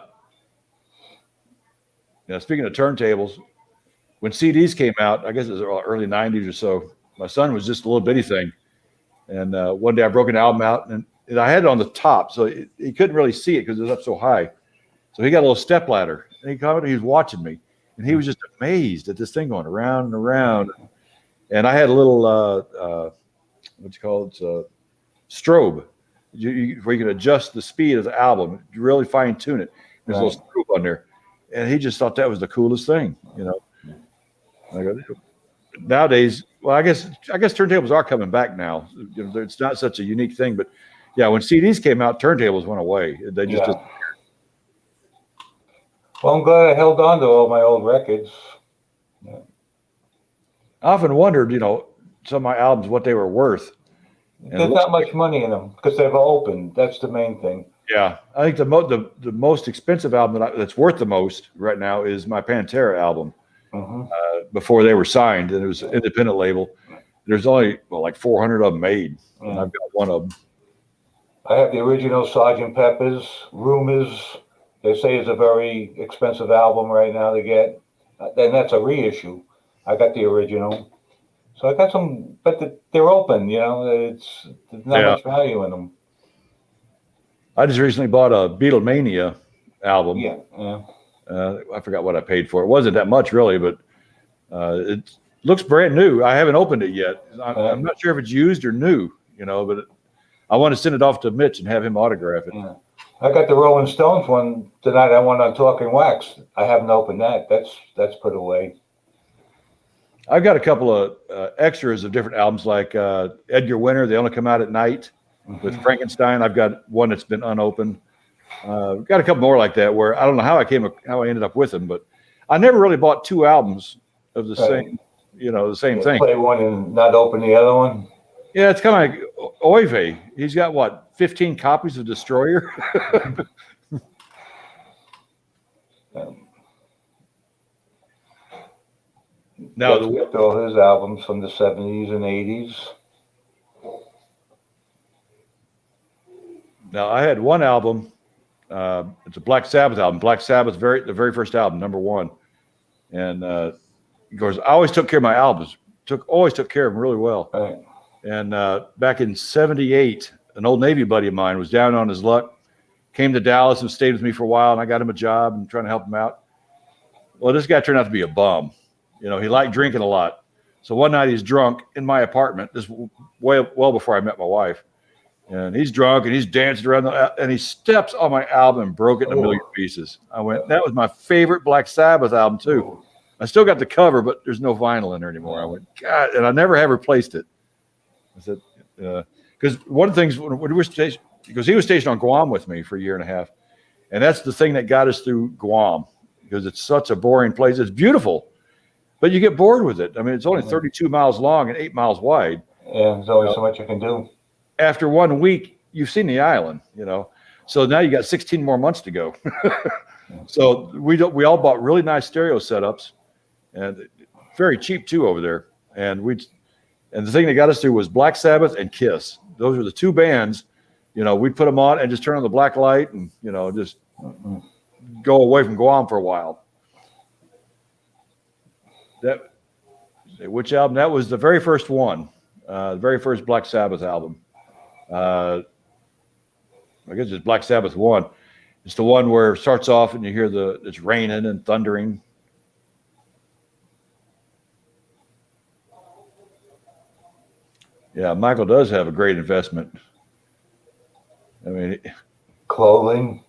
Speaking of turntables, when CDs came out, I guess it was early '90s or so. My son was just a little bitty thing, and one day I broke an album out, and I had it on the top, so he couldn't really see it because it was up so high. So he got a little step ladder, and he was watching me, and he was just amazed at this thing going around and around. And I had a little strobe, where you can adjust the speed of the album, you really fine tune it. There's a little strobe on there, and he just thought that was the coolest thing, I go, nowadays, well, I guess turntables are coming back now. It's not such a unique thing, but yeah, when CDs came out, turntables went away. They just. Well, I'm glad I held on to all my old records. Yeah. I often wondered, some of my albums, what they were worth. There's not much money in them because they've opened. That's the main thing. Yeah, I think the most expensive album that's worth the most right now is my Pantera album. Before they were signed, and it was an independent label. There's only like 400 of them made, and I've got one of them. I have the original Sgt. Pepper's. Rumors, they say it's a very expensive album right now to get. Then that's a reissue. I got the original, so I got some, but they're open. There's not much value in them. I just recently bought a Beatlemania album. Yeah. I forgot what I paid for it. It wasn't that much really, but it looks brand new. I haven't opened it yet. I'm not sure if it's used or new, but I want to send it off to Mitch and have him autograph it. Yeah. I got the Rolling Stones one tonight. I went on Talking Wax. I haven't opened that. That's put away. I've got a couple of extras of different albums, like Edgar Winter. They only come out at night. With Frankenstein, I've got one that's been unopened. Got a couple more like that where I don't know how I ended up with them, but I never really bought two albums of the same, the same thing. Play one and not open the other one. Yeah, it's kind of like Oive. He's got 15 copies of Destroyer. Now all his albums from the 70s and 80s. Now I had one album. It's a Black Sabbath album. Black Sabbath, the very first album, number one. And of course, I always took care of my albums. Always took care of them really well. Right. And back in '78, an old Navy buddy of mine was down on his luck, came to Dallas and stayed with me for a while, and I got him a job and trying to help him out. Well, this guy turned out to be a bum. He liked drinking a lot. So one night he's drunk in my apartment. This well before I met my wife. And he's drunk and he's dancing around and he steps on my album and broke it in a million pieces. I went, that was my favorite Black Sabbath album too. I still got the cover, but there's no vinyl in there anymore. I went, God, and I never have replaced it. I said, because one of the things when we were stationed, because he was stationed on Guam with me for a year and a half. And that's the thing that got us through Guam, because it's such a boring place. It's beautiful, but you get bored with it. I mean, it's only 32 miles long and 8 miles wide. Yeah, there's always so much you can do. After 1 week, you've seen the island, So now you got 16 more months to go. So we all bought really nice stereo setups, and very cheap too over there. And the thing that got us through was Black Sabbath and Kiss. Those were the two bands. We'd put them on and just turn on the black light and just go away from Guam for a while. Which album? That was the very first one, the very first Black Sabbath album. I guess it's Black Sabbath 1. It's the one where it starts off and you hear it's raining and thundering. Yeah, Michael does have a great investment. I mean, clothing,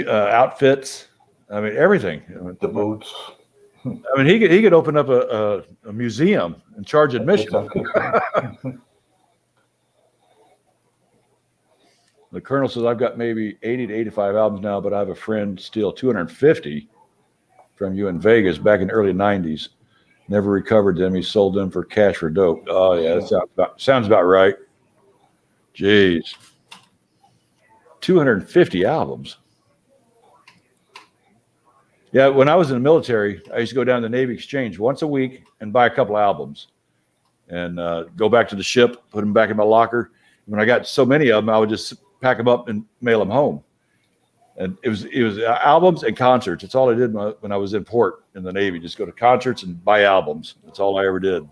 outfits. I mean, everything. The boots. I mean, he could open up a museum and charge admission. The Colonel says, I've got maybe 80 to 85 albums now, but I have a friend steal 250 from you in Vegas back in the early 90s. Never recovered them. He sold them for cash for dope. Oh, yeah, that sounds about right. Jeez. 250 albums. Yeah, when I was in the military, I used to go down to the Navy Exchange once a week and buy a couple of albums and go back to the ship, put them back in my locker. When I got so many of them, I would just pack them up and mail them home. And it was albums and concerts. That's all I did when I was in port in the Navy. Just go to concerts and buy albums. That's all I ever did.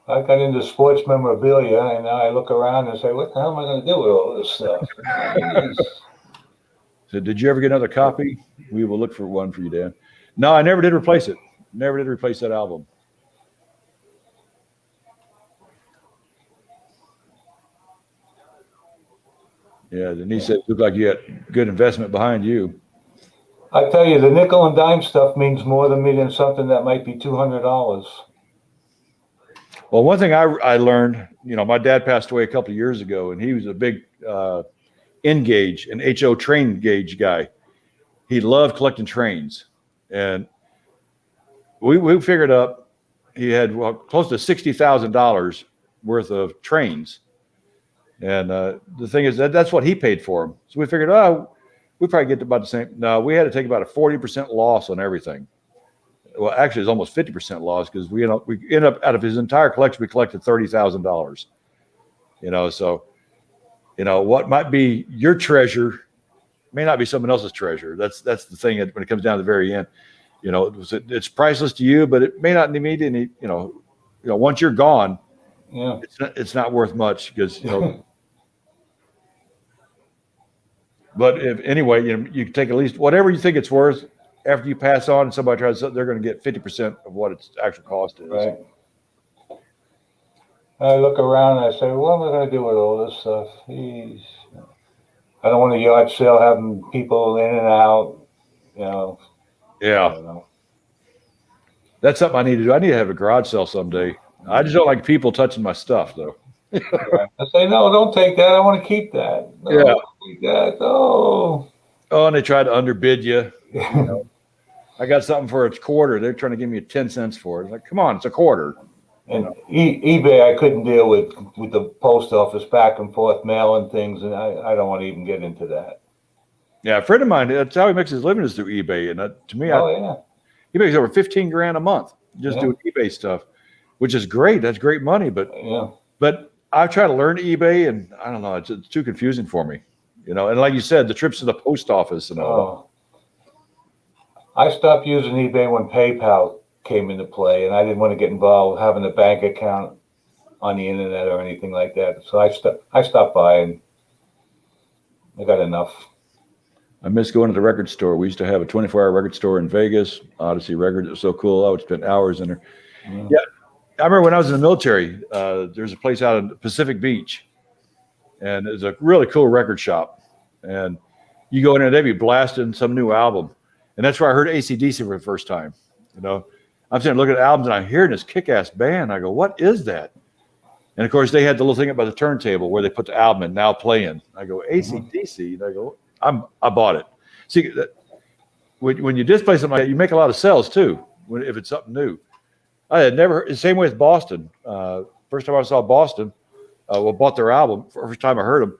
I got into sports memorabilia, and now I look around and say, what the hell am I going to do with all this stuff? So did you ever get another copy? We will look for one for you, Dan. No, I never did replace it. Never did replace that album. Yeah, Denise said it looked like you had good investment behind you. I tell you, the nickel and dime stuff means more to me than something that might be $200. Well, one thing I learned, my dad passed away a couple of years ago, and he was a big N-gauge and HO train gauge guy. He loved collecting trains. And we figured up he had close to $60,000 worth of trains. And the thing is that's what he paid for them. So we figured, we probably get about the same. No, we had to take about a 40% loss on everything. Well, actually, it's almost 50% loss because we end up out of his entire collection, we collected $30,000. So what might be your treasure may not be someone else's treasure. That's the thing when it comes down to the very end. It's priceless to you, but it may not need any. Once you're gone, yeah, it's not worth much because But if anyway, you can take at least whatever you think it's worth. After you pass on and somebody tries something, they're going to get 50% of what its actual cost is. Right. I look around and I say, what am I going to do with all this stuff? Jeez. I don't want a yard sale having people in and out, Yeah. That's something I need to do. I need to have a garage sale someday. I just don't like people touching my stuff, though. I say, no, don't take that. I want to keep that. No, yeah. Don't take that. Oh. Oh, and they try to underbid you. I got something for a quarter. They're trying to give me 10 cents for it. It's like, come on, it's a quarter. And eBay, I couldn't deal with the post office back and forth mailing things, and I don't want to even get into that. Yeah, a friend of mine, that's how he makes his living is through eBay. And to me, he makes over $15,000 a month just doing eBay stuff, which is great. That's great money. But I've tried to learn eBay, and I don't know, it's too confusing for me. And like you said, the trips to the post office and all. I stopped using eBay when PayPal came into play, and I didn't want to get involved with having a bank account on the internet or anything like that. So I stopped buying. I got enough. I miss going to the record store. We used to have a 24-hour record store in Vegas, Odyssey Records. It was so cool. I would spend hours in there. Mm. Yeah, I remember when I was in the military, there's a place out in Pacific Beach, and it's a really cool record shop. And you go in there, they'd be blasting some new album. And that's where I heard AC/DC for the first time. I'm sitting looking at albums, and I'm hearing this kick-ass band. I go, what is that? And, of course, they had the little thing up by the turntable where they put the album in, now playing. I go, AC/DC? And I go, I bought it. See, when you display something like that, you make a lot of sales, too, if it's something new. I had never heard, the same way with Boston. First time I saw Boston, bought their album, first time I heard them.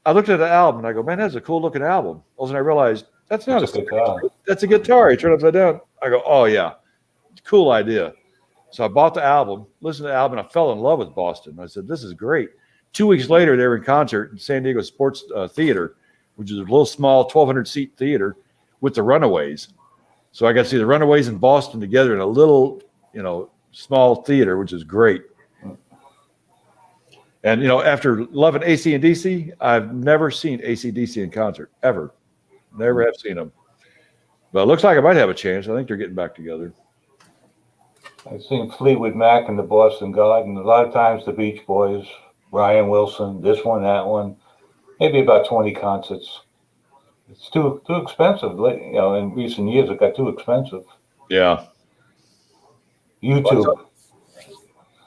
I looked at the album, and I go, man, that's a cool-looking album. All of a sudden I realized, That's not It's a guitar. That's a guitar. You turn it upside down. I go, oh yeah, cool idea. So I bought the album, listened to the album, and I fell in love with Boston. I said, this is great. 2 weeks later, they were in concert in San Diego Sports Theater, which is a little small 1,200 seat theater with the Runaways. So I got to see the Runaways in Boston together in a little, small theater, which is great. And, after loving AC and DC, I've never seen AC/DC in concert, ever. Never have seen them. But it looks like I might have a chance. I think they're getting back together. I've seen Fleetwood Mac in the Boston Garden. A lot of times the Beach Boys, Brian Wilson, this one, that one. Maybe about 20 concerts. It's too expensive. In recent years, it got too expensive. Yeah. YouTube.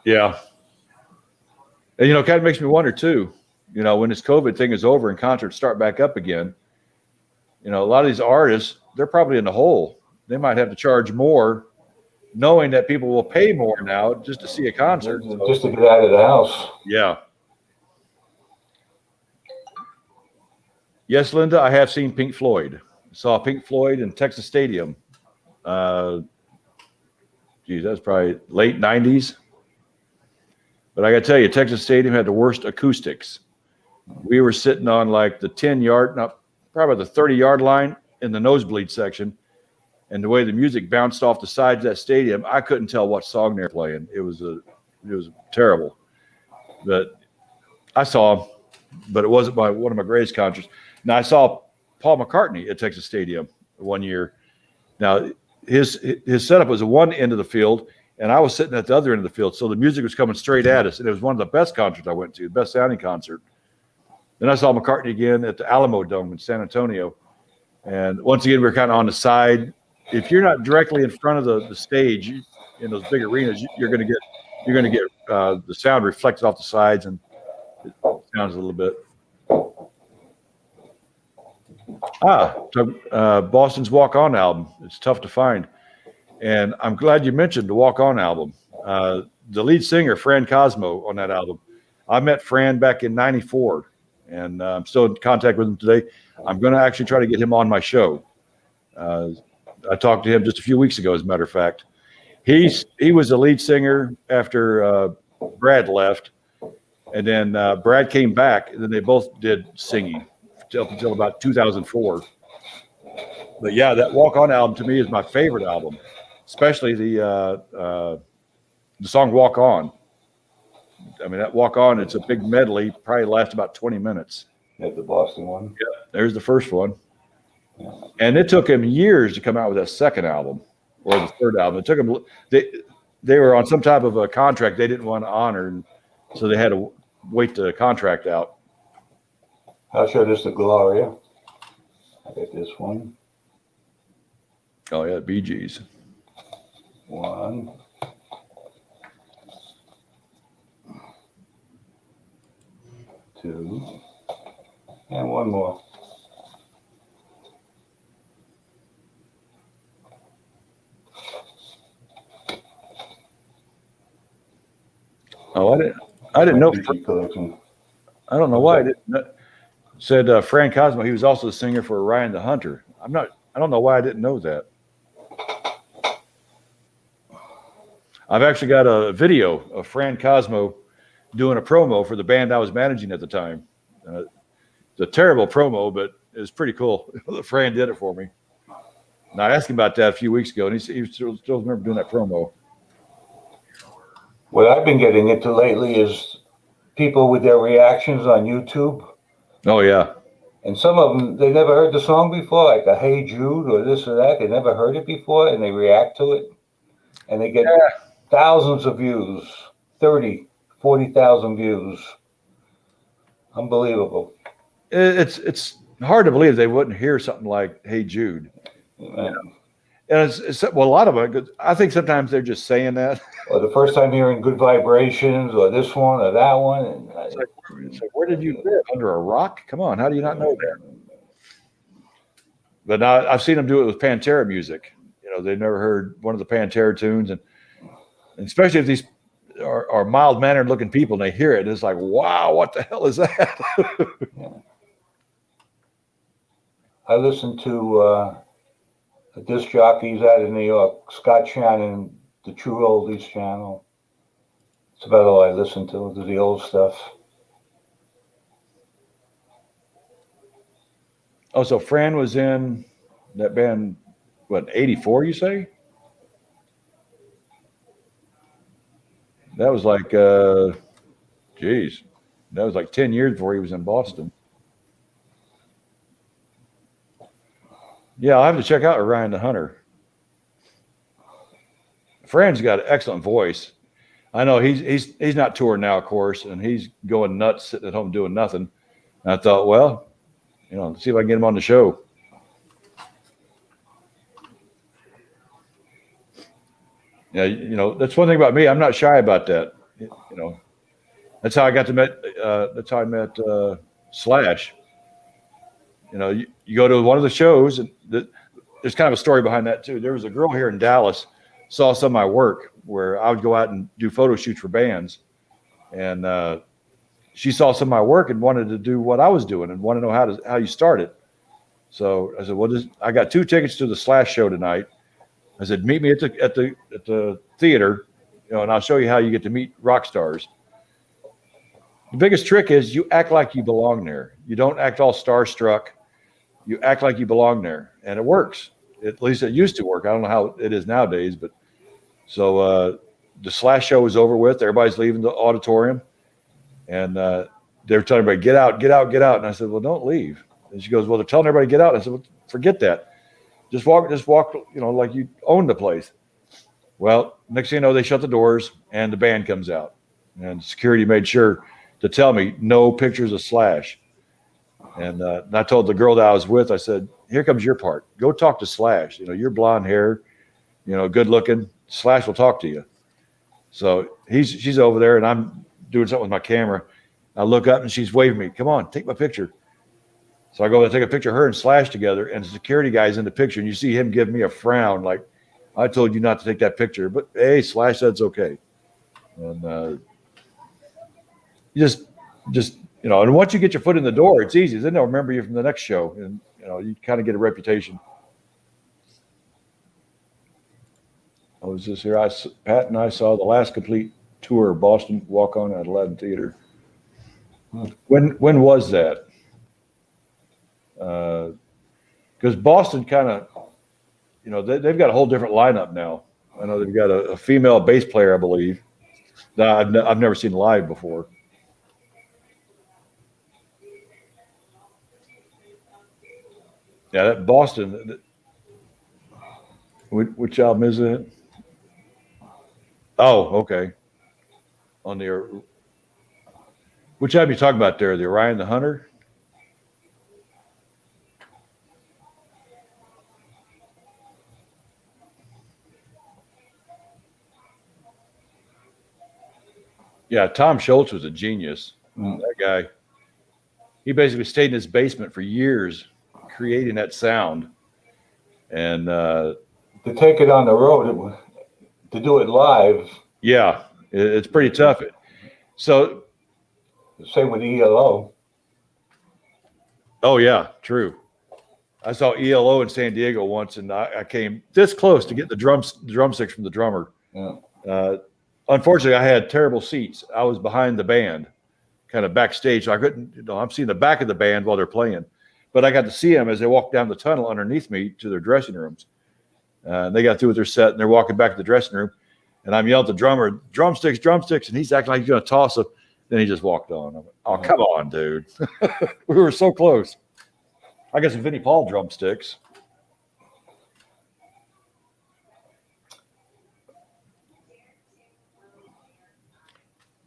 Yeah. And, it kind of makes me wonder, too, when this COVID thing is over and concerts start back up again, a lot of these artists, they're probably in the hole. They might have to charge more, knowing that people will pay more now just to see a concert. Just to get out of the house. Yeah. Yes, Linda, I have seen Pink Floyd. Saw Pink Floyd in Texas Stadium. That's probably late 90s. But I got to tell you, Texas Stadium had the worst acoustics. We were sitting on like the probably the 30-yard line in the nosebleed section. And the way the music bounced off the sides of that stadium, I couldn't tell what song they were playing. It was terrible. But I saw him, but it wasn't one of my greatest concerts. Now, I saw Paul McCartney at Texas Stadium one year. Now, his setup was at one end of the field, and I was sitting at the other end of the field. So the music was coming straight at us, and it was one of the best concerts I went to, the best sounding concert. Then I saw McCartney again at the Alamo Dome in San Antonio. And once again, we were kind of on the side. If you're not directly in front of the stage in those big arenas, you're going to get the sound reflected off the sides, and it sounds a little bit. Boston's Walk On album. It's tough to find. And I'm glad you mentioned the Walk On album. The lead singer, Fran Cosmo, on that album. I met Fran back in '94, and I'm still in contact with him today. I'm going to actually try to get him on my show. I talked to him just a few weeks ago, as a matter of fact. He was the lead singer after Brad left, and then Brad came back, and then they both did singing up until about 2004. But yeah, that Walk On album to me is my favorite album, especially the song Walk On. I mean, that Walk On, it's a big medley, probably lasts about 20 minutes. That's the Boston one. Yeah, there's the first one. Yeah. And it took him years to come out with that second album or the third album. It took him, they were on some type of a contract they didn't want to honor, and so they had to wait the contract out. I'll show this to Gloria. I got this one. Oh, yeah, Bee Gees. 1, 2, and one more. Oh, I didn't know. Collection. I don't know why I didn't. Said Fran Cosmo. He was also the singer for Ryan the Hunter. I don't know why I didn't know that. I've actually got a video of Fran Cosmo doing a promo for the band I was managing at the time. It's a terrible promo, but it was pretty cool. Fran did it for me. And I asked him about that a few weeks ago, and he still remember doing that promo. What I've been getting into lately is people with their reactions on YouTube. Oh, yeah. And some of them, they never heard the song before, like a Hey Jude or this or that. They never heard it before, and they react to it. And they get thousands of views, 30, 40,000 views. Unbelievable. It's hard to believe they wouldn't hear something like Hey Jude. Yeah. And a lot of it, I think sometimes they're just saying that. Or the first time hearing Good Vibrations, or this one, or that one. And it's like, where did you live? Under a rock? Come on, how do you not know that? But now I've seen them do it with Pantera music. They've never heard one of the Pantera tunes, and especially if these are mild-mannered looking people, and they hear it, it's like, wow, what the hell is that? I listen to a disc jockeys out of New York, Scott Shannon, the True Oldies channel. It's about all I listen to, the old stuff. Oh, so Fran was in that band, what, 84, you say? That was like, geez, that was like 10 years before he was in Boston. Yeah, I'll have to check out Orion the Hunter. Fran's got an excellent voice. I know he's not touring now, of course, and he's going nuts sitting at home doing nothing. And I thought, well, see if I can get him on the show. Yeah, that's one thing about me. I'm not shy about that. That's how I got to met. That's how I met Slash. You go to one of the shows, and there's kind of a story behind that too. There was a girl here in Dallas saw some of my work where I would go out and do photo shoots for bands, and she saw some of my work and wanted to do what I was doing and wanted to know how you start it. So I said, well, I got 2 tickets to the Slash show tonight. I said, meet me at the theater, and I'll show you how you get to meet rock stars. The biggest trick is you act like you belong there. You don't act all starstruck. You act like you belong there, and it works. At least it used to work. I don't know how it is nowadays, but so the Slash show was over with. Everybody's leaving the auditorium, and they were telling everybody, get out, get out, get out. And I said, well, don't leave. And she goes, well, they're telling everybody to get out. I said, well, forget that. Just walk, like you own the place. Well, next thing you know, they shut the doors and the band comes out. And security made sure to tell me no pictures of Slash. And I told the girl that I was with, I said, here comes your part. Go talk to Slash. You're blonde hair, good looking. Slash will talk to you. So she's over there and I'm doing something with my camera. I look up and she's waving me. Come on, take my picture. So I go to take a picture of her and Slash together, and the security guy's in the picture, and you see him give me a frown like, I told you not to take that picture. But, hey, Slash said it's okay. And you just and once you get your foot in the door, it's easy. Then they'll remember you from the next show, and, you kind of get a reputation. I was just here. Pat and I saw the last complete tour of Boston Walk-On at Aladdin Theater. When was that? Because Boston kind of, they've got a whole different lineup now. I know they've got a female bass player, I believe, that I've never seen live before. Yeah, that Boston. Which album is it? Oh, okay. Which album you talking about there? The Orion the Hunter? Yeah, Tom Schultz was a genius. That guy. He basically stayed in his basement for years creating that sound. And to take it on the road, to do it live. Yeah, it's pretty tough. So, same with ELO. Oh yeah, true. I saw ELO in San Diego once, and I came this close to get the drumsticks from the drummer. Yeah. Unfortunately, I had terrible seats. I was behind the band, kind of backstage, so I couldn't. I'm seeing the back of the band while they're playing, but I got to see them as they walked down the tunnel underneath me to their dressing rooms. They got through with their set, and they're walking back to the dressing room, and I'm yelling at the drummer, "Drumsticks, drumsticks!" And he's acting like he's going to toss them. Then he just walked on. I went, "Oh, come on, dude! We were so close." I guess Vinnie Paul drumsticks.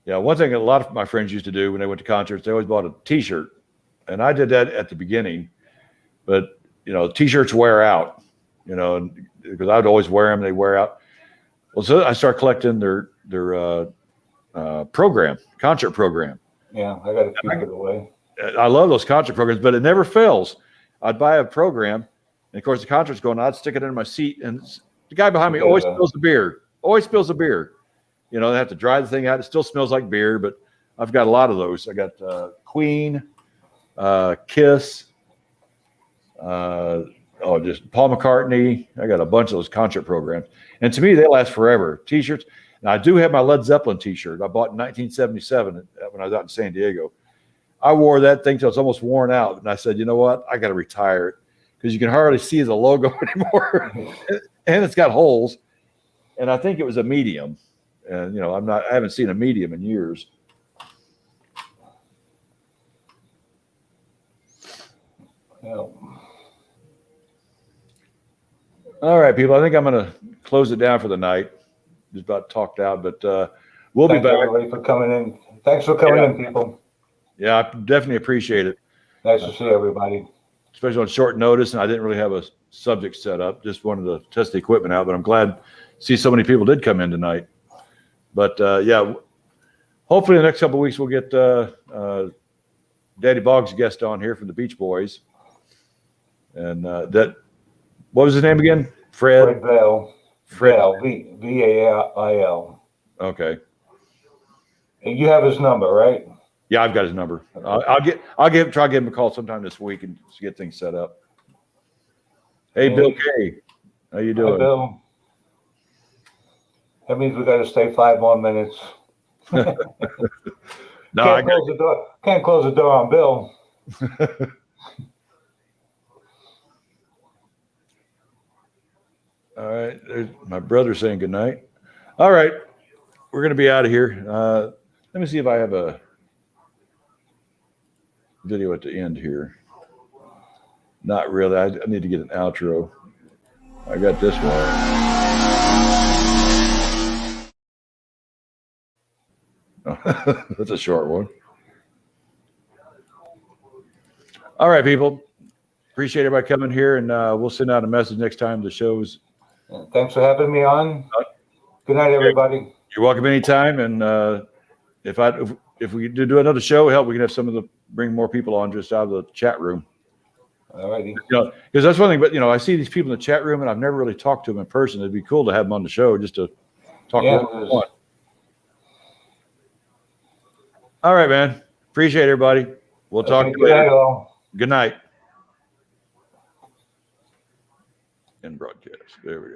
Yeah, one thing a lot of my friends used to do when they went to concerts, they always bought a T-shirt, and I did that at the beginning. But T-shirts wear out, because I'd always wear them; they wear out. Well, so I started collecting their concert program. Yeah, I got to keep it away. I love those concert programs, but it never fails. I'd buy a program, and of course the concert's going on. I'd stick it in my seat, and the guy behind me always spills the beer. Always spills the beer. They have to dry the thing out. It still smells like beer, but I've got a lot of those. I got Queen, Kiss, Just Paul McCartney. I got a bunch of those concert programs. And to me, they last forever. T-shirts. Now, I do have my Led Zeppelin T-shirt I bought in 1977 when I was out in San Diego. I wore that thing till it's almost worn out. And I said, you know what? I got to retire it because you can hardly see the logo anymore. And it's got holes. And I think it was a medium. And, I haven't seen a medium in years. Yeah. All right, people. I think I'm going to close it down for the night. Just about talked out, but we'll be back. Thanks everybody for coming in. Thanks for coming in, people. Yeah, I definitely appreciate it. Nice to see everybody. Especially on short notice, and I didn't really have a subject set up. Just wanted to test the equipment out, but I'm glad to see so many people did come in tonight. But yeah, hopefully in the next couple of weeks we'll get Daddy Boggs' guest on here from the Beach Boys. And what was his name again? Fred Vail. Vail, V-A-I-L. Okay. And you have his number, right? Yeah, I've got his number. I'll try to give him a call sometime this week and get things set up. Hey, Bill K, how you doing? Hi, Bill. That means we got to stay 5 more minutes. No, Can't close the door. Can't close the door on Bill. All right, there's my brother saying good night. All right, we're going to be out of here. Let me see if I have a video at the end here. Not really. I need to get an outro. I got this one. That's a short one. All right, people. Appreciate everybody coming here, and we'll send out a message next time the show's. Thanks for having me on. Good night, everybody. You're welcome anytime. And if we do another show, we can have bring more people on just out of the chat room. All righty. Because that's one thing. But I see these people in the chat room, and I've never really talked to them in person. It'd be cool to have them on the show just to talk. Yeah, all right, man. Appreciate everybody. We'll talk to you later. later. All. Good night. End broadcast. There we go.